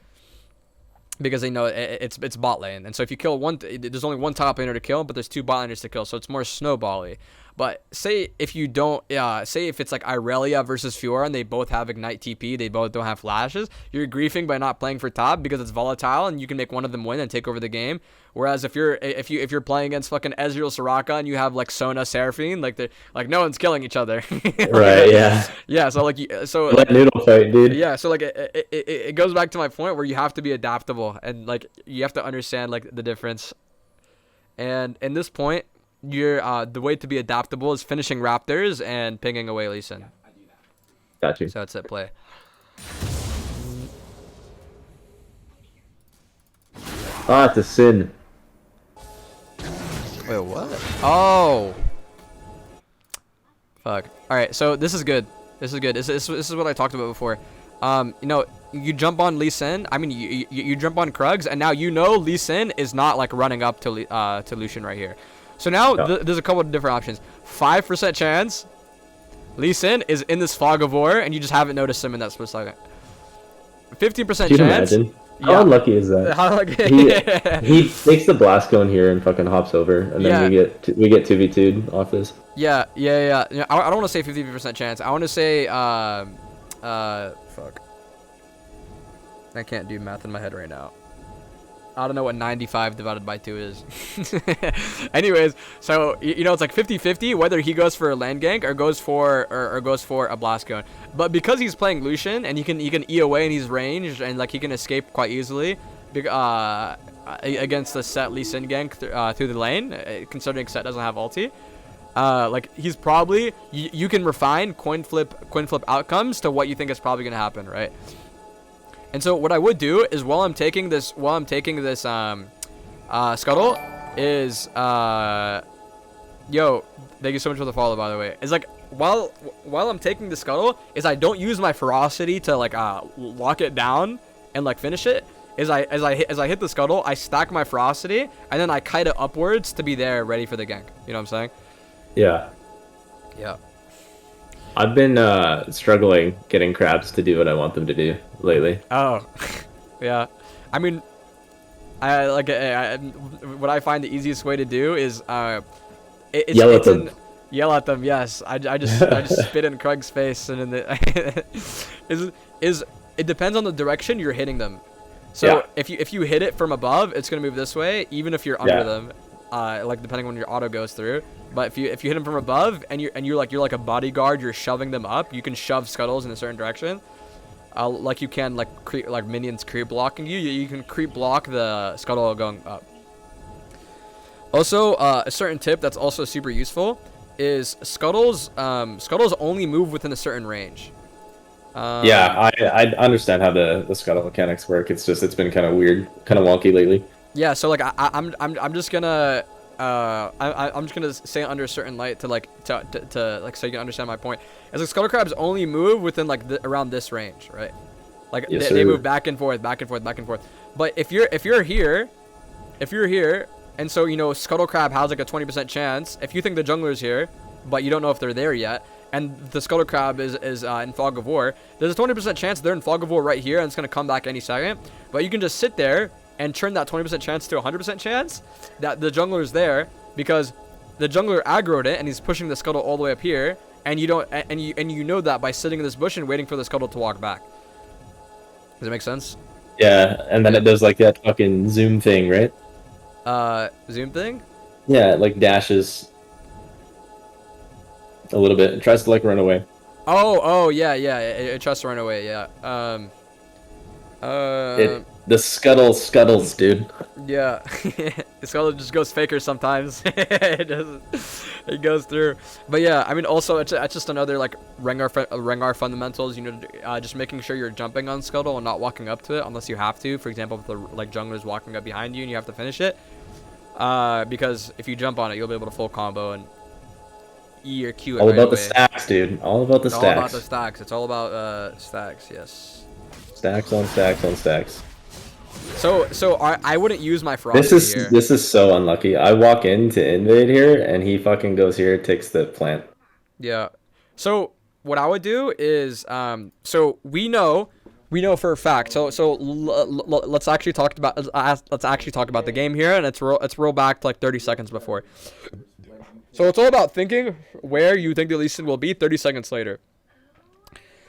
Because they know it's bot lane, and so if you kill one, there's only one top laner to kill, but there's 2 bot laners to kill, so it's more snowbally. But say if you don't, say if it's like Irelia versus Fiora and they both have Ignite TP, they both don't have flashes, you're griefing by not playing for top because it's volatile and you can make one of them win and take over the game. Whereas if you're playing against fucking Ezreal Soraka and you have like Sona Seraphine, like no one's killing each other. Right, yeah. Yeah, so like Let noodle fight, dude. yeah, so like it goes back to my point where you have to be adaptable and like you have to understand like the difference. And in this point, you're the way to be adaptable is finishing Raptors and pinging away Lee Sin. Got you. So that's it, play. Ah, it's a sin. Wait, what? Oh. Fuck. All right, so this is good. This is good. This is what I talked about before. You know, you jump on Lee Sin. I mean, you jump on Krugs, and now you know Lee Sin is not like running up to Lucian right here. So now there's a couple of different options. 5% chance Lee Sin is in this fog of war, and you just haven't noticed him in that split second. 15% Can you chance. imagine? How Yeah. unlucky is that? How like He takes the blast cone here and fucking hops over, and then Yeah. we get 2v2'd off this. Yeah. I don't want to say 50% chance. I want to say fuck. I can't do math in my head right now. I don't know what 95 divided by 2 is. Anyways, so you know it's like 50-50 whether he goes for a land gank or goes for a blast cone. But because he's playing Lucian and he can E away and he's ranged and like he can escape quite easily against the Set Lee Sin gank through the lane, considering Set doesn't have ulti. Like he's probably you can refine coin flip outcomes to what you think is probably gonna happen, right? And so what I would do is while I'm taking this scuttle is yo, thank you so much for the follow, by the way. It's like while I'm taking the scuttle is I don't use my ferocity to like lock it down and like finish it. As I hit the scuttle, I stack my ferocity and then I kite it upwards to be there ready for the gank. You know what I'm saying? Yeah. Yeah. I've been struggling getting crabs to do what I want them to do lately. Oh, yeah. I mean, what I find the easiest way to do is Yell at them. Yell at them. Yes, I just spit in Craig's face and in the it depends on the direction you're hitting them. So Yeah. if you hit it from above, it's gonna move this way, even if you're under them. Like depending on when your auto goes through. But if you hit them from above and you're like a bodyguard, you're shoving them up. You can shove scuttles in a certain direction. Like you can like minions creep blocking you. You can creep block the scuttle going up. Also, a certain tip that's also super useful is scuttles only move within a certain range. Yeah, I understand how the scuttle mechanics work. It's been kind of weird, kind of wonky lately. Yeah, so like I'm just gonna I'm just gonna say under a certain light to like so you can understand my point. As like scuttle crabs only move within like around this range, right? Like Yes, they sir. move back and forth. But if you're here, and so you know scuttle crab has like a 20% chance. If you think the jungler's here, but you don't know if they're there yet, and the scuttle crab is in fog of war, there's a 20% chance they're in fog of war right here, and it's gonna come back any second. But you can just sit there and turn that 20% chance to 100% chance that the jungler's there, because the jungler aggroed it and he's pushing the scuttle all the way up here, and you don't and you know that by sitting in this bush and waiting for the scuttle to walk back. Does it make sense? Yeah, and then it does like that fucking zoom thing, right? Zoom thing? Yeah, it like dashes a little bit. It tries to like run away. Oh yeah, it tries to run away, yeah. The scuttle scuttles, dude. Yeah, the scuttle just goes faker sometimes. It goes through. But yeah, I mean, also it's just another like Rengar fundamentals. You know, just making sure you're jumping on scuttle and not walking up to it unless you have to. For example, if the like jungler is walking up behind you and you have to finish it, because if you jump on it, you'll be able to full combo and E or Q it All right about the away. stacks, dude. All about the It's stacks. all about the stacks. It's all about stacks. Yes. Stacks on stacks on stacks. So I wouldn't use my ferocity here. This is so unlucky. I walk in to invade here, and he fucking goes here, takes the plant. Yeah. So what I would do is so we know for a fact. So let's actually talk about the game here, and let's roll back to like 30 seconds before. So it's all about thinking where you think the Lee Sin will be 30 seconds later.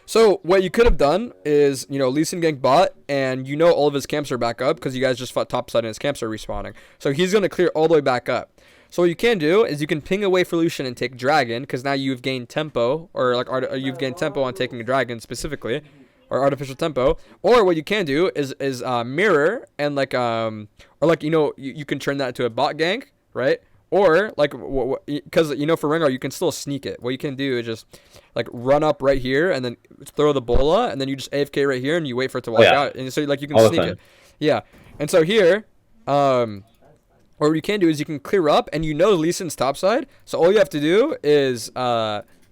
So what you could have done is, Lee Sin ganked bot, and all of his camps are back up because you guys just fought topside and his camps are respawning. So he's going to clear all the way back up. So what you can do is you can ping away for Lucian and take Dragon, because now you've gained tempo, or you've gained tempo on taking a Dragon specifically, or artificial tempo. Or what you can do is mirror and you can turn that into a bot gank, right? Or because for Rengar you can still sneak it. What you can do is just run up right here and then throw the bola, and then you just AFK right here and you wait for it to walk out, and so you can All sneak it. Yeah, and so here, what you can do is you can clear up, and Lee Sin's topside. So all you have to do is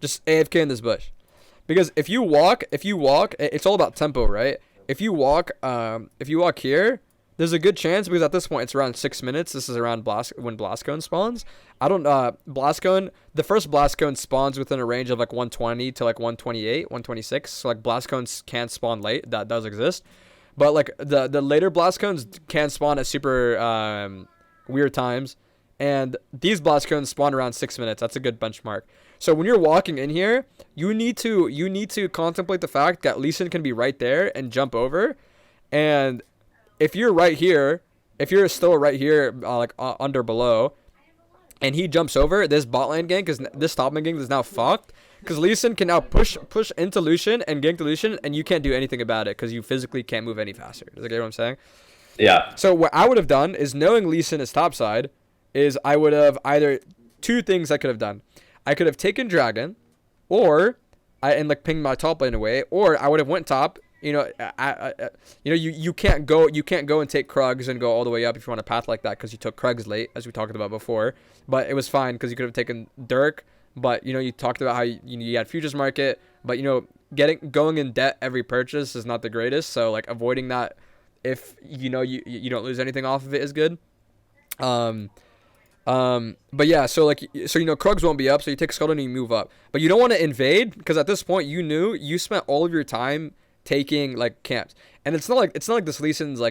just AFK in this bush, because if you walk, it's all about tempo, right? If you walk here, there's a good chance, because at this point it's around 6 minutes. This is around when Blastcone spawns. The first Blastcone spawns within a range of 120 to 128, 126. So Blastcones can spawn late. That does exist. But the later Blastcones can spawn at super weird times. And these Blastcones spawn around 6 minutes. That's a good benchmark. So when you're walking in here, you need to contemplate the fact that Lee Sin can be right there and jump over. And if you're right here, if you're still right here, under below, and he jumps over, this bot lane gank this top lane gank is now fucked, because Lee Sin can now push into Lucian and gank the Lucian, and you can't do anything about it because you physically can't move any faster. Does that get what I'm saying? Yeah. So what I would have done is, knowing Lee Sin is topside, is I would have either two things I could have done. I could have taken Dragon, or pinged my top lane away, or I would have went top. You can't go and take Krugs and go all the way up if you want a path like that, because you took Krugs late, as we talked about before. But it was fine because you could have taken Dirk. But you talked about how you had Futures Market, but going in debt every purchase is not the greatest. So avoiding that, if you don't lose anything off of it, is good. But yeah, so Krugs won't be up, so you take Scuttle and you move up. But you don't want to invade, because at this point you spent all of your time taking camps, and it's not like this Lee Sin's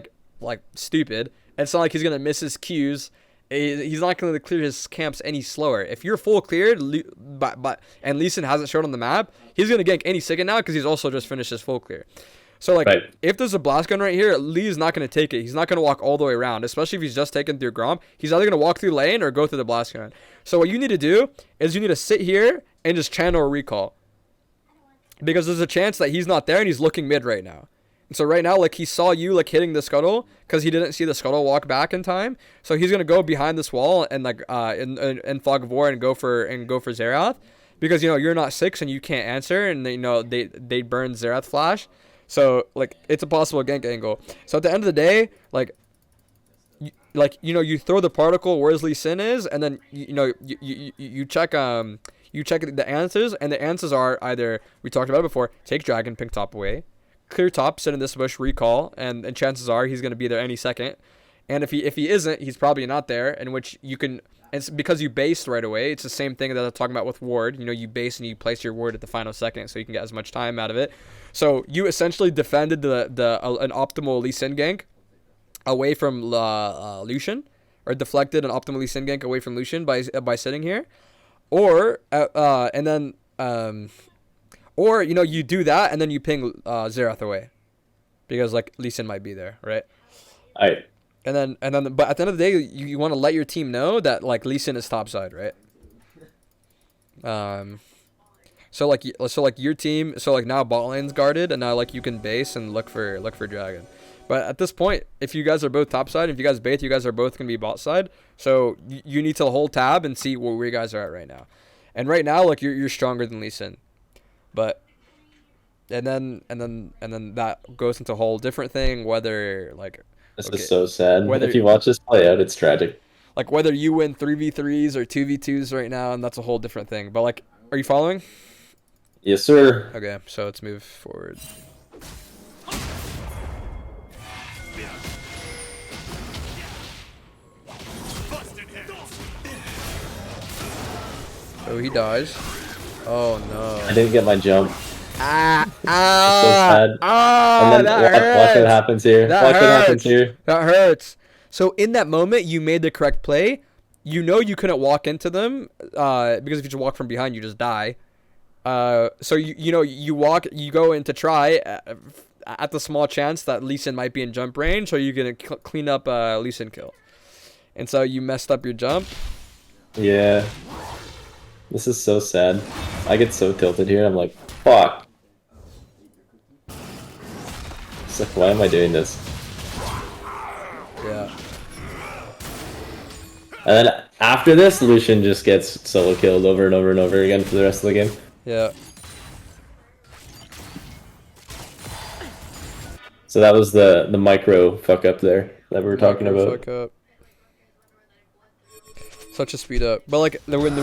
stupid. It's not like he's gonna miss his Qs. He's not gonna clear his camps any slower. If you're full cleared, and Lee Sin hasn't shown on the map, he's gonna gank any second now, because he's also just finished his full clear. So if there's a blast gun right here, Lee's not gonna take it. He's not gonna walk all the way around, especially if he's just taken through Grom. He's either gonna walk through lane or go through the blast gun. So what you need to do is you need to sit here and just channel a recall, because there's a chance that he's not there and he's looking mid right now. And so right now, he saw you hitting the Scuttle, because he didn't see the Scuttle walk back in time. So he's gonna go behind this wall and in Fog of War and go for Xerath, because you're not 6 and you can't answer, and they burn Xerath flash. So it's a possible gank angle. So at the end of the day, you throw the particle where Lee Sin is, and then you check the answers, and the answers are either, we talked about it before, take Dragon, ping top away, clear top, sit in this bush, recall, and chances are he's going to be there any second. And if he isn't, he's probably not there, in which you can, it's because you based right away. It's the same thing that I'm talking about with ward. You base and you place your ward at the final second, so you can get as much time out of it. So you essentially defended an optimal Lee Sin gank away from Lucian, or deflected an optimal Lee Sin gank away from Lucian by sitting here. Or you do that and then you ping Xerath away, because Lee Sin might be there, right? Alright. And then but at the end of the day, you want to let your team know that Lee Sin is topside, right? So your team, now bot lane's guarded, and now you can base and look for Dragon. But at this point, if you guys are both topside, if you guys bait, you guys are both gonna be bot side. So you need to hold tab and see where you guys are at right now. And right now, you're stronger than Lee Sin. But and then that goes into a whole different thing, whether this is so sad. Whether, if you watch this play out, it's tragic. Whether you win 3v3s or 2v2s right now, and that's a whole different thing. But are you following? Yes, sir. Okay, so let's move forward. Oh, he dies. Oh no. I didn't get my jump. Ah, so sad. Ah, and then watch what happens here. That hurts. That hurts. So in that moment, you made the correct play. you know you couldn't walk into them because if you just walk from behind, you just die. So you know you go in to try at the small chance that Lee Sin might be in jump range, so you're gonna clean up Lee Sin kill, and so you messed up your jump. Yeah. This is so sad. I get so tilted here. I'm like, fuck. It's like, why am I doing this? Yeah. And then after this, Lucian just gets solo killed over and over and over again for the rest of the game. Yeah. So that was the micro fuck up there that we were talking Micro about. fuck up. Such a speed up, but like when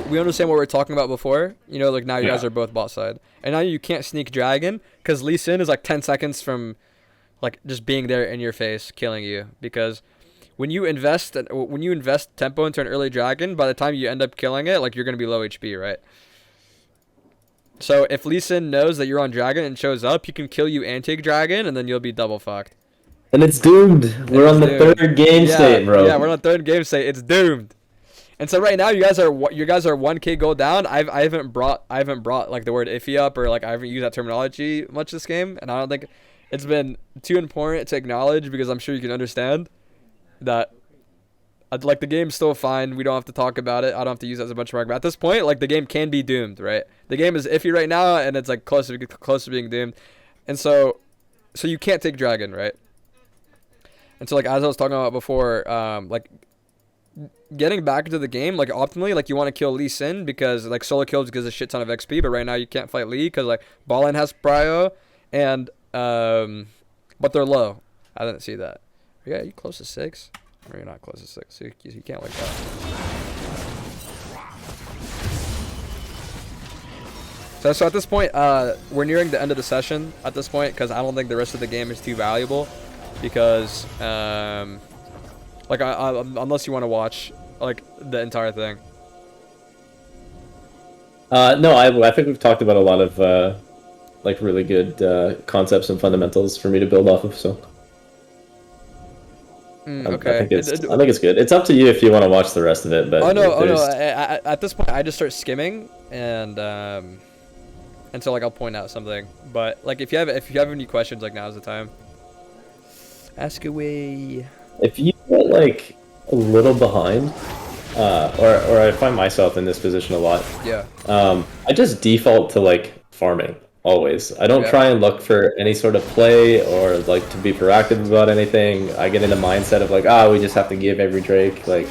we understand what we were talking about before, you know, like now you guys Yeah. are both bot side, and now you can't sneak dragon because Lee Sin is like 10 seconds from like just being there in your face killing you, because when you invest tempo into an early dragon, by the time you end up killing it, like you're gonna be low HP, right? So if Lee Sin knows that you're on dragon and shows up, he can kill you and take dragon, and then you'll be double fucked. And it's doomed. We're on the doomed. third game state, bro. Yeah, we're on the third game state. It's doomed. And so right now you guys are 1K gold down. I haven't brought like the word iffy up, or like I haven't used that terminology much this game, and I don't think it's been too important to acknowledge, because I'm sure you can understand that like the game's still fine. We don't have to talk about it. I don't have to use that as a benchmark. But at this point, like the game can be doomed, right? The game is iffy right now, and it's like close to being doomed. And so you can't take dragon, right? And so like as I was talking about before, like getting back into the game, like optimally, like you want to kill Lee Sin because like solo kills gives a shit ton of XP, but right now you can't fight Lee because like Ballin has prio, and but they're low. I didn't see that. Yeah, you close to 6? Or you're not close to 6, so you can't like that. So at this point, we're nearing the end of the session at this point, because I don't think the rest of the game is too valuable, because like unless you want to watch like the entire thing. No, I think we've talked about a lot of like really good concepts and fundamentals for me to build off of. So Okay. I think it's good. It's up to you if you want to watch the rest of it. But Oh no! At this point, I just start skimming, and so like I'll point out something. But like if you have any questions, like now's the time. Ask away. If you get like a little behind, or I find myself in this position a lot. Yeah. I just default to like farming always. I don't Yeah. try and look for any sort of play or like to be proactive about anything. I get in the mindset of like, we just have to give every Drake, like,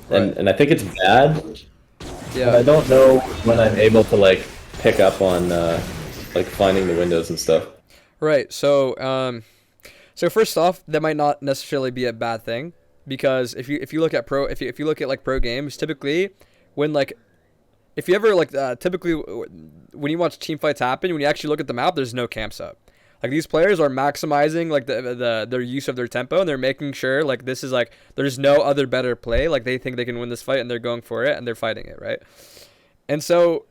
and I think it's bad. Yeah. But I don't know when I'm able to like pick up on like finding the windows and stuff. Right. So so first off, that might not necessarily be a bad thing, because if you look at pro like pro games, typically when like if you ever like typically when you watch team fights happen, when you actually look at the map, there's no camps up. Like these players are maximizing like their use of their tempo, and they're making sure like this is like there's no other better play. Like they think they can win this fight, and they're going for it, and they're fighting it, right? And so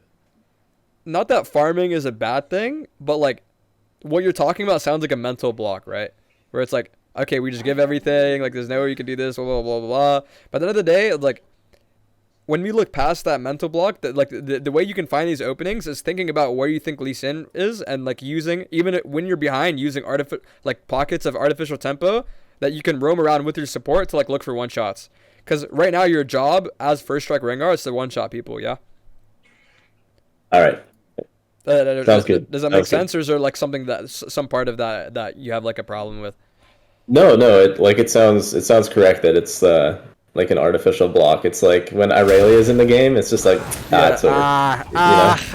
not that farming is a bad thing, but like what you're talking about sounds like a mental block, right? Where it's like, okay, we just give everything, like there's no way you can do this, blah blah blah blah blah. But at the end of the day, like when we look past that mental block, that like the way you can find these openings is thinking about where you think Lee Sin is, and like using, even when you're behind, using like pockets of artificial tempo that you can roam around with your support to like look for one shots. Because right now your job as first strike Rengar is to one shot people. Yeah. All right. Sounds good. Does that make sense, or is there like something that some part of that you have like a problem with? No, it sounds correct that it's like an artificial block. It's like when Irelia is in the game, it's just like it's over.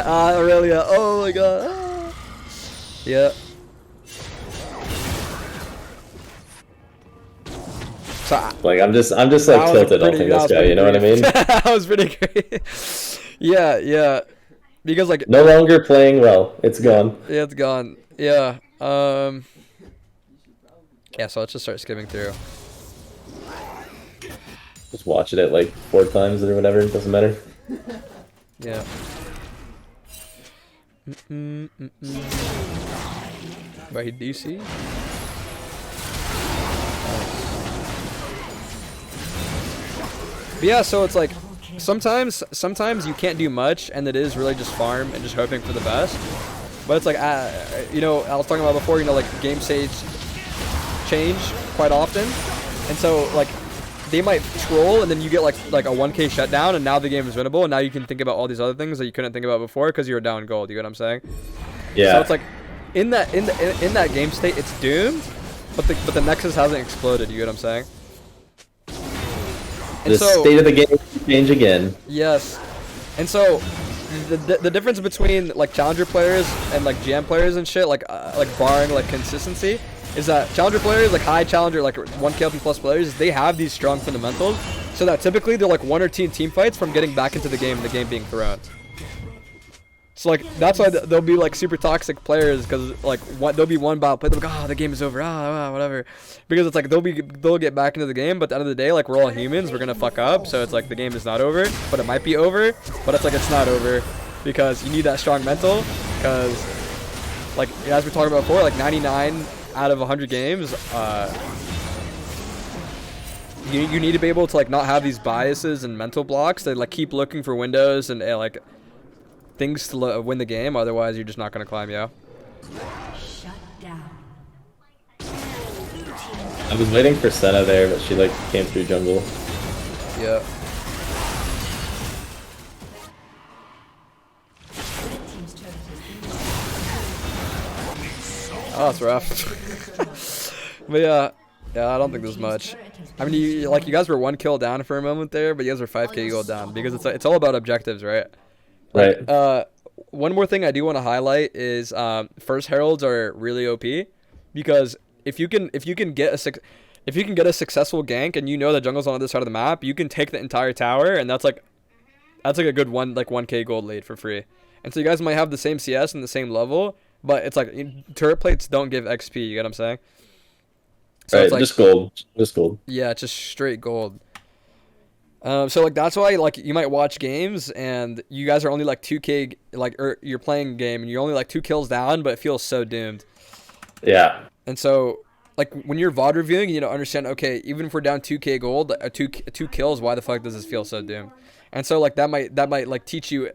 Irelia. Oh my god. Yeah. So, like I'm just like tilted off this guy. You know what I mean? That was pretty great. Yeah. Because like no longer playing well. It's gone. Yeah, it's gone. Yeah. Yeah. So let's just start skimming through. Just watching it like 4 times or whatever. It doesn't matter. Yeah. Right, do you see? But yeah, so it's like sometimes you can't do much, and it is really just farm and just hoping for the best. But it's like you know, I was talking about before, you know, like game states change quite often, and so like they might troll, and then you get like a 1K shutdown, and now the game is winnable, and now you can think about all these other things that you couldn't think about before because you were down gold. You get what I'm saying? Yeah. So it's like in that game state, it's doomed, but the Nexus hasn't exploded. You get what I'm saying? And The state of the game will change again. Yes, and so the difference between like challenger players and like GM players and shit, like barring like consistency, is that challenger players, like high challenger, like 1K LP plus players, they have these strong fundamentals, so that typically they're like 1 or 2 team fights from getting back into the game and the game being thrown. So like that's why they'll be like super toxic players, because like there'll be one battle play, they'll be like, oh, the game is over, whatever, because it's like they'll get back into the game, but at the end of the day, like we're all humans, we're gonna fuck up, so it's like the game is not over, but it might be over, but it's like it's not over, because you need that strong mental, because like as we talked about before, like 99 out of 100 games, you need to be able to like not have these biases and mental blocks that like keep looking for windows and like things to win the game, otherwise you're just not going to climb, yeah. Shut down. I was waiting for Senna there, but she like came through jungle. Yeah. Oh, that's rough. But yeah, I don't think there's much. I mean, you guys were 1 kill down for a moment there, but you guys were 5K gold down, because it's all about objectives, right? Like, Right. One more thing I do want to highlight is first heralds are really OP, because if you can get a successful gank and you know the jungle's on the other side of the map, you can take the entire tower, and that's like a good 1K gold lead for free. And so you guys might have the same CS and the same level, but it's like turret plates don't give XP. You get what I'm saying? So Right. it's like, Just gold. yeah, it's just straight gold. So like that's why like you might watch games and you guys are only like 2K, like, or you're playing a game and you're only like 2 kills down, but it feels so doomed. Yeah. And so like when you're VOD reviewing, you know, understand, okay, even if we're down 2K gold, two kills, why the fuck does this feel so doomed? And so like that might like teach you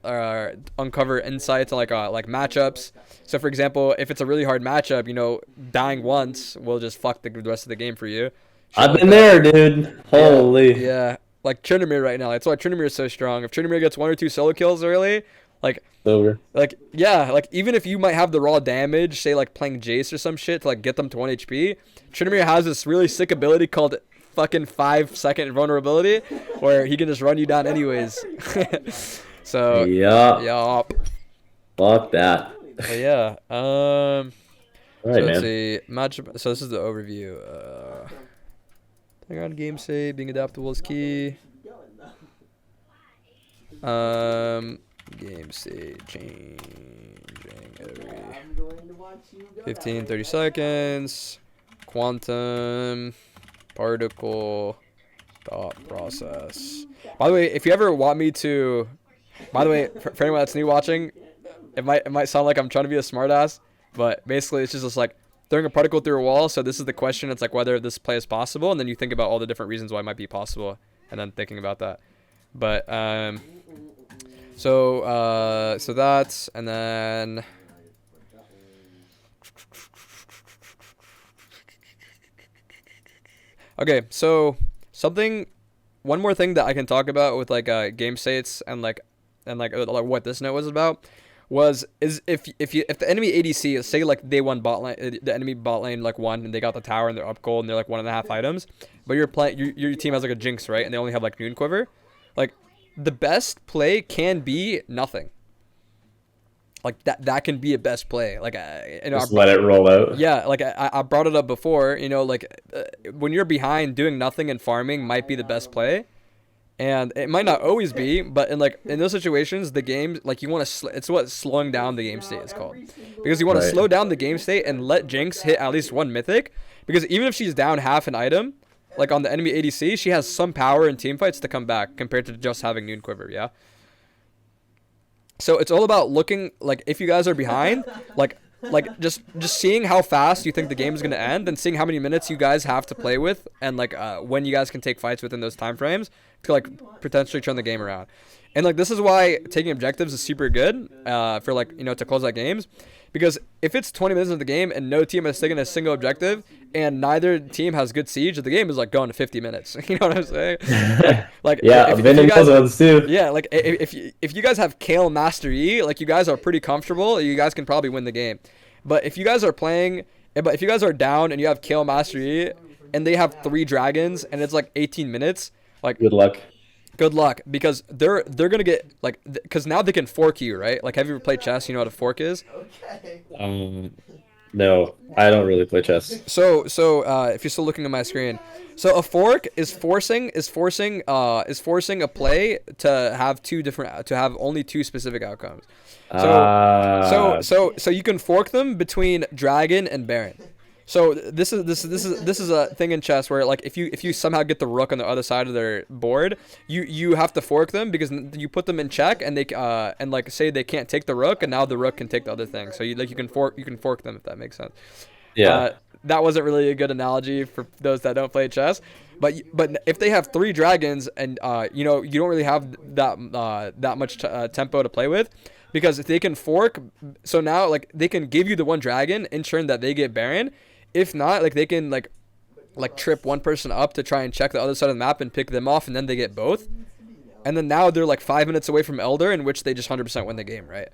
uncover insights on like matchups. So for example, if it's a really hard matchup, you know, dying once will just fuck the rest of the game for you. I've been there, dude. Holy. Yeah. Like Tryndamere right now. That's why Tryndamere is so strong. If Tryndamere gets 1 or 2 solo kills early, like Over. like yeah, like even if you might have the raw damage, say like playing Jace or some shit to like get them to 1 HP, Tryndamere has this really sick ability called fucking 5-second vulnerability, where he can just run you down anyways. So Yeah. yup. Fuck that. But yeah. All right, So let's man. see. Matchup. So this is the overview. Hang on, game save, being adaptable is key. Game save changing every 15, 30 seconds. Quantum, particle, thought process. By the way, if you ever want me to, by the way, for anyone that's new watching, it might sound like I'm trying to be a smartass, but basically it's just like throwing a particle through a wall. So this is the question. It's like whether this play is possible, and then you think about all the different reasons why it might be possible, and then thinking about that. But so that's, and then okay. So one more thing that I can talk about with like game states and like what this note was about. Is if the enemy ADC, say like they won bot lane, the enemy bot lane like won and they got the tower and they're up gold and they're like 1.5 items, but your team has like a Jinx, right, and they only have like Noon Quiver, like the best play can be nothing. Like that can be a best play. Like you know, Just let it roll out. yeah, like I brought it up before. You know, like when you're behind, doing nothing and farming might be the best play. And it might not always be, but in those situations, the game, like you want to, it's what slowing down the game state is called, because you want to slow down the game state and let Jinx hit at least 1 mythic, because even if she's down half an item, like on the enemy ADC, she has some power in team fights to come back compared to just having Noon Quiver, yeah. So it's all about looking, like if you guys are behind, like like just seeing how fast you think the game is gonna end, and seeing how many minutes you guys have to play with, and like when you guys can take fights within those time frames to like potentially turn the game around. And like this is why taking objectives is super good for like, you know, to close out games, because if it's 20 minutes of the game and no team has taken a single objective and neither team has good siege, the game is like going to 50 minutes. You know what I'm saying? Like Yeah, I've been in those ones too. yeah, like if you guys have Kale Master E, like you guys are pretty comfortable, you guys can probably win the game. But if you guys are down and you have Kale Master E and they have 3 dragons and it's like 18 minutes, like Good luck. good luck, because they're gonna get like, because now they can fork you, right? Like, have you ever played chess? You know what a fork is? Okay. No, I don't really play chess. So if you're still looking at my screen, so a fork is forcing a play to have only 2 specific outcomes. So you can fork them between dragon and baron. So this is a thing in chess where like if you somehow get the rook on the other side of their board, you have to fork them, because you put them in check and they and like say they can't take the rook, and now the rook can take the other thing. So you can fork them, if that makes sense. Yeah. That wasn't really a good analogy for those that don't play chess, but if they have 3 dragons and you know, you don't really have that much tempo to play with, because if they can fork, so now like they can give you the 1 dragon, ensuring that they get baron. If not, like they can like trip one person up to try and check the other side of the map and pick them off, and then they get both. And then now they're like 5 minutes away from Elder, in which they just 100% win the game, right?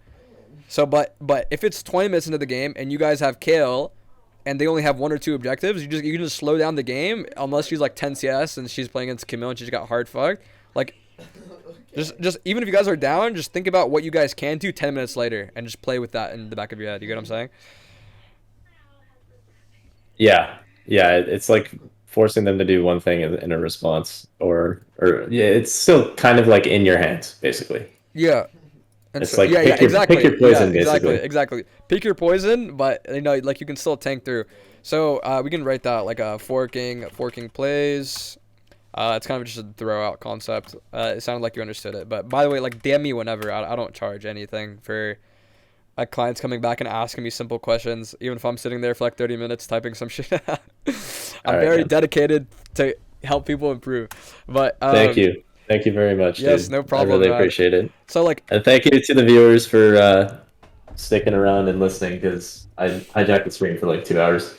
So but if it's 20 minutes into the game and you guys have Kale and they only have 1 or 2 objectives, you can just slow down the game, unless she's like 10 CS and she's playing against Camille and she just got hard fucked. Like just even if you guys are down, just think about what you guys can do 10 minutes later and just play with that in the back of your head. You get what I'm saying? Yeah. It's like forcing them to do one thing in a response, or yeah, it's still kind of like in your hands, basically. Yeah. And It's like pick your poison, basically. Exactly. Pick your poison, but you know, like you can still tank through. So we can write that like a forking plays. It's kind of just a throw out concept. It sounded like you understood it, but by the way, like DM me whenever. I don't charge anything for clients coming back and asking me simple questions, even if I'm sitting there for like 30 minutes typing some shit out. I'm very dedicated to help people improve. But Thank you very much. Yes, dude. no problem. I really man. appreciate it. So like, And thank you to the viewers for sticking around and listening, because I hijacked the stream for like 2 hours.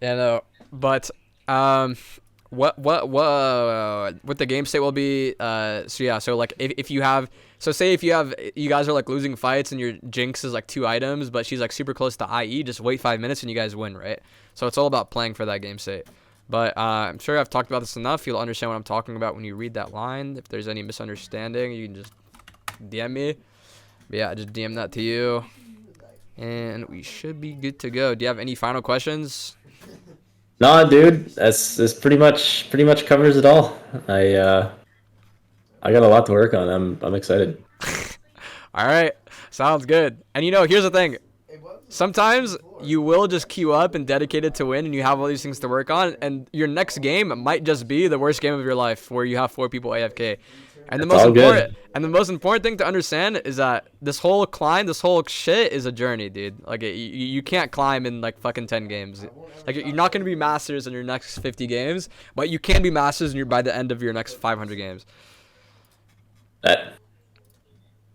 yeah, no, but what the game state will be, so like if you have, so say if you guys are like losing fights and your jinx is like 2 items, but she's like super close to IE, just wait 5 minutes and you guys win, right? So it's all about playing for that game state. But I'm sure I've talked about this enough. You'll understand what I'm talking about when you read that line. If there's any misunderstanding, you can just DM me. But yeah, just DM that to you, and we should be good to go. Do you have any final questions? Nah, dude, this pretty much covers it all. I got a lot to work on. I'm excited. All right, sounds good. And you know, here's the thing. Sometimes you will just queue up and dedicate it to win, and you have all these things to work on, and your next game might just be the worst game of your life, where you have 4 people AFK. And the most important thing to understand is that this whole shit is a journey, dude. Like you can't climb in like fucking 10 games. Like you're not gonna be masters in your next 50 games, but you can be masters by the end of your next 500 games.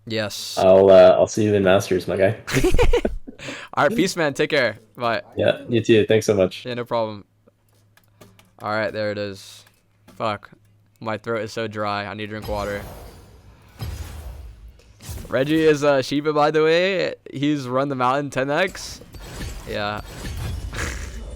Yes. I'll see you in Masters, my guy. All right, peace, man. Take care. Bye. Yeah, you too. Thanks so much. Yeah, no problem. All right, there it is. Fuck. My throat is so dry. I need to drink water. Reggie is Shiba, by the way. He's run the mountain 10x. Yeah.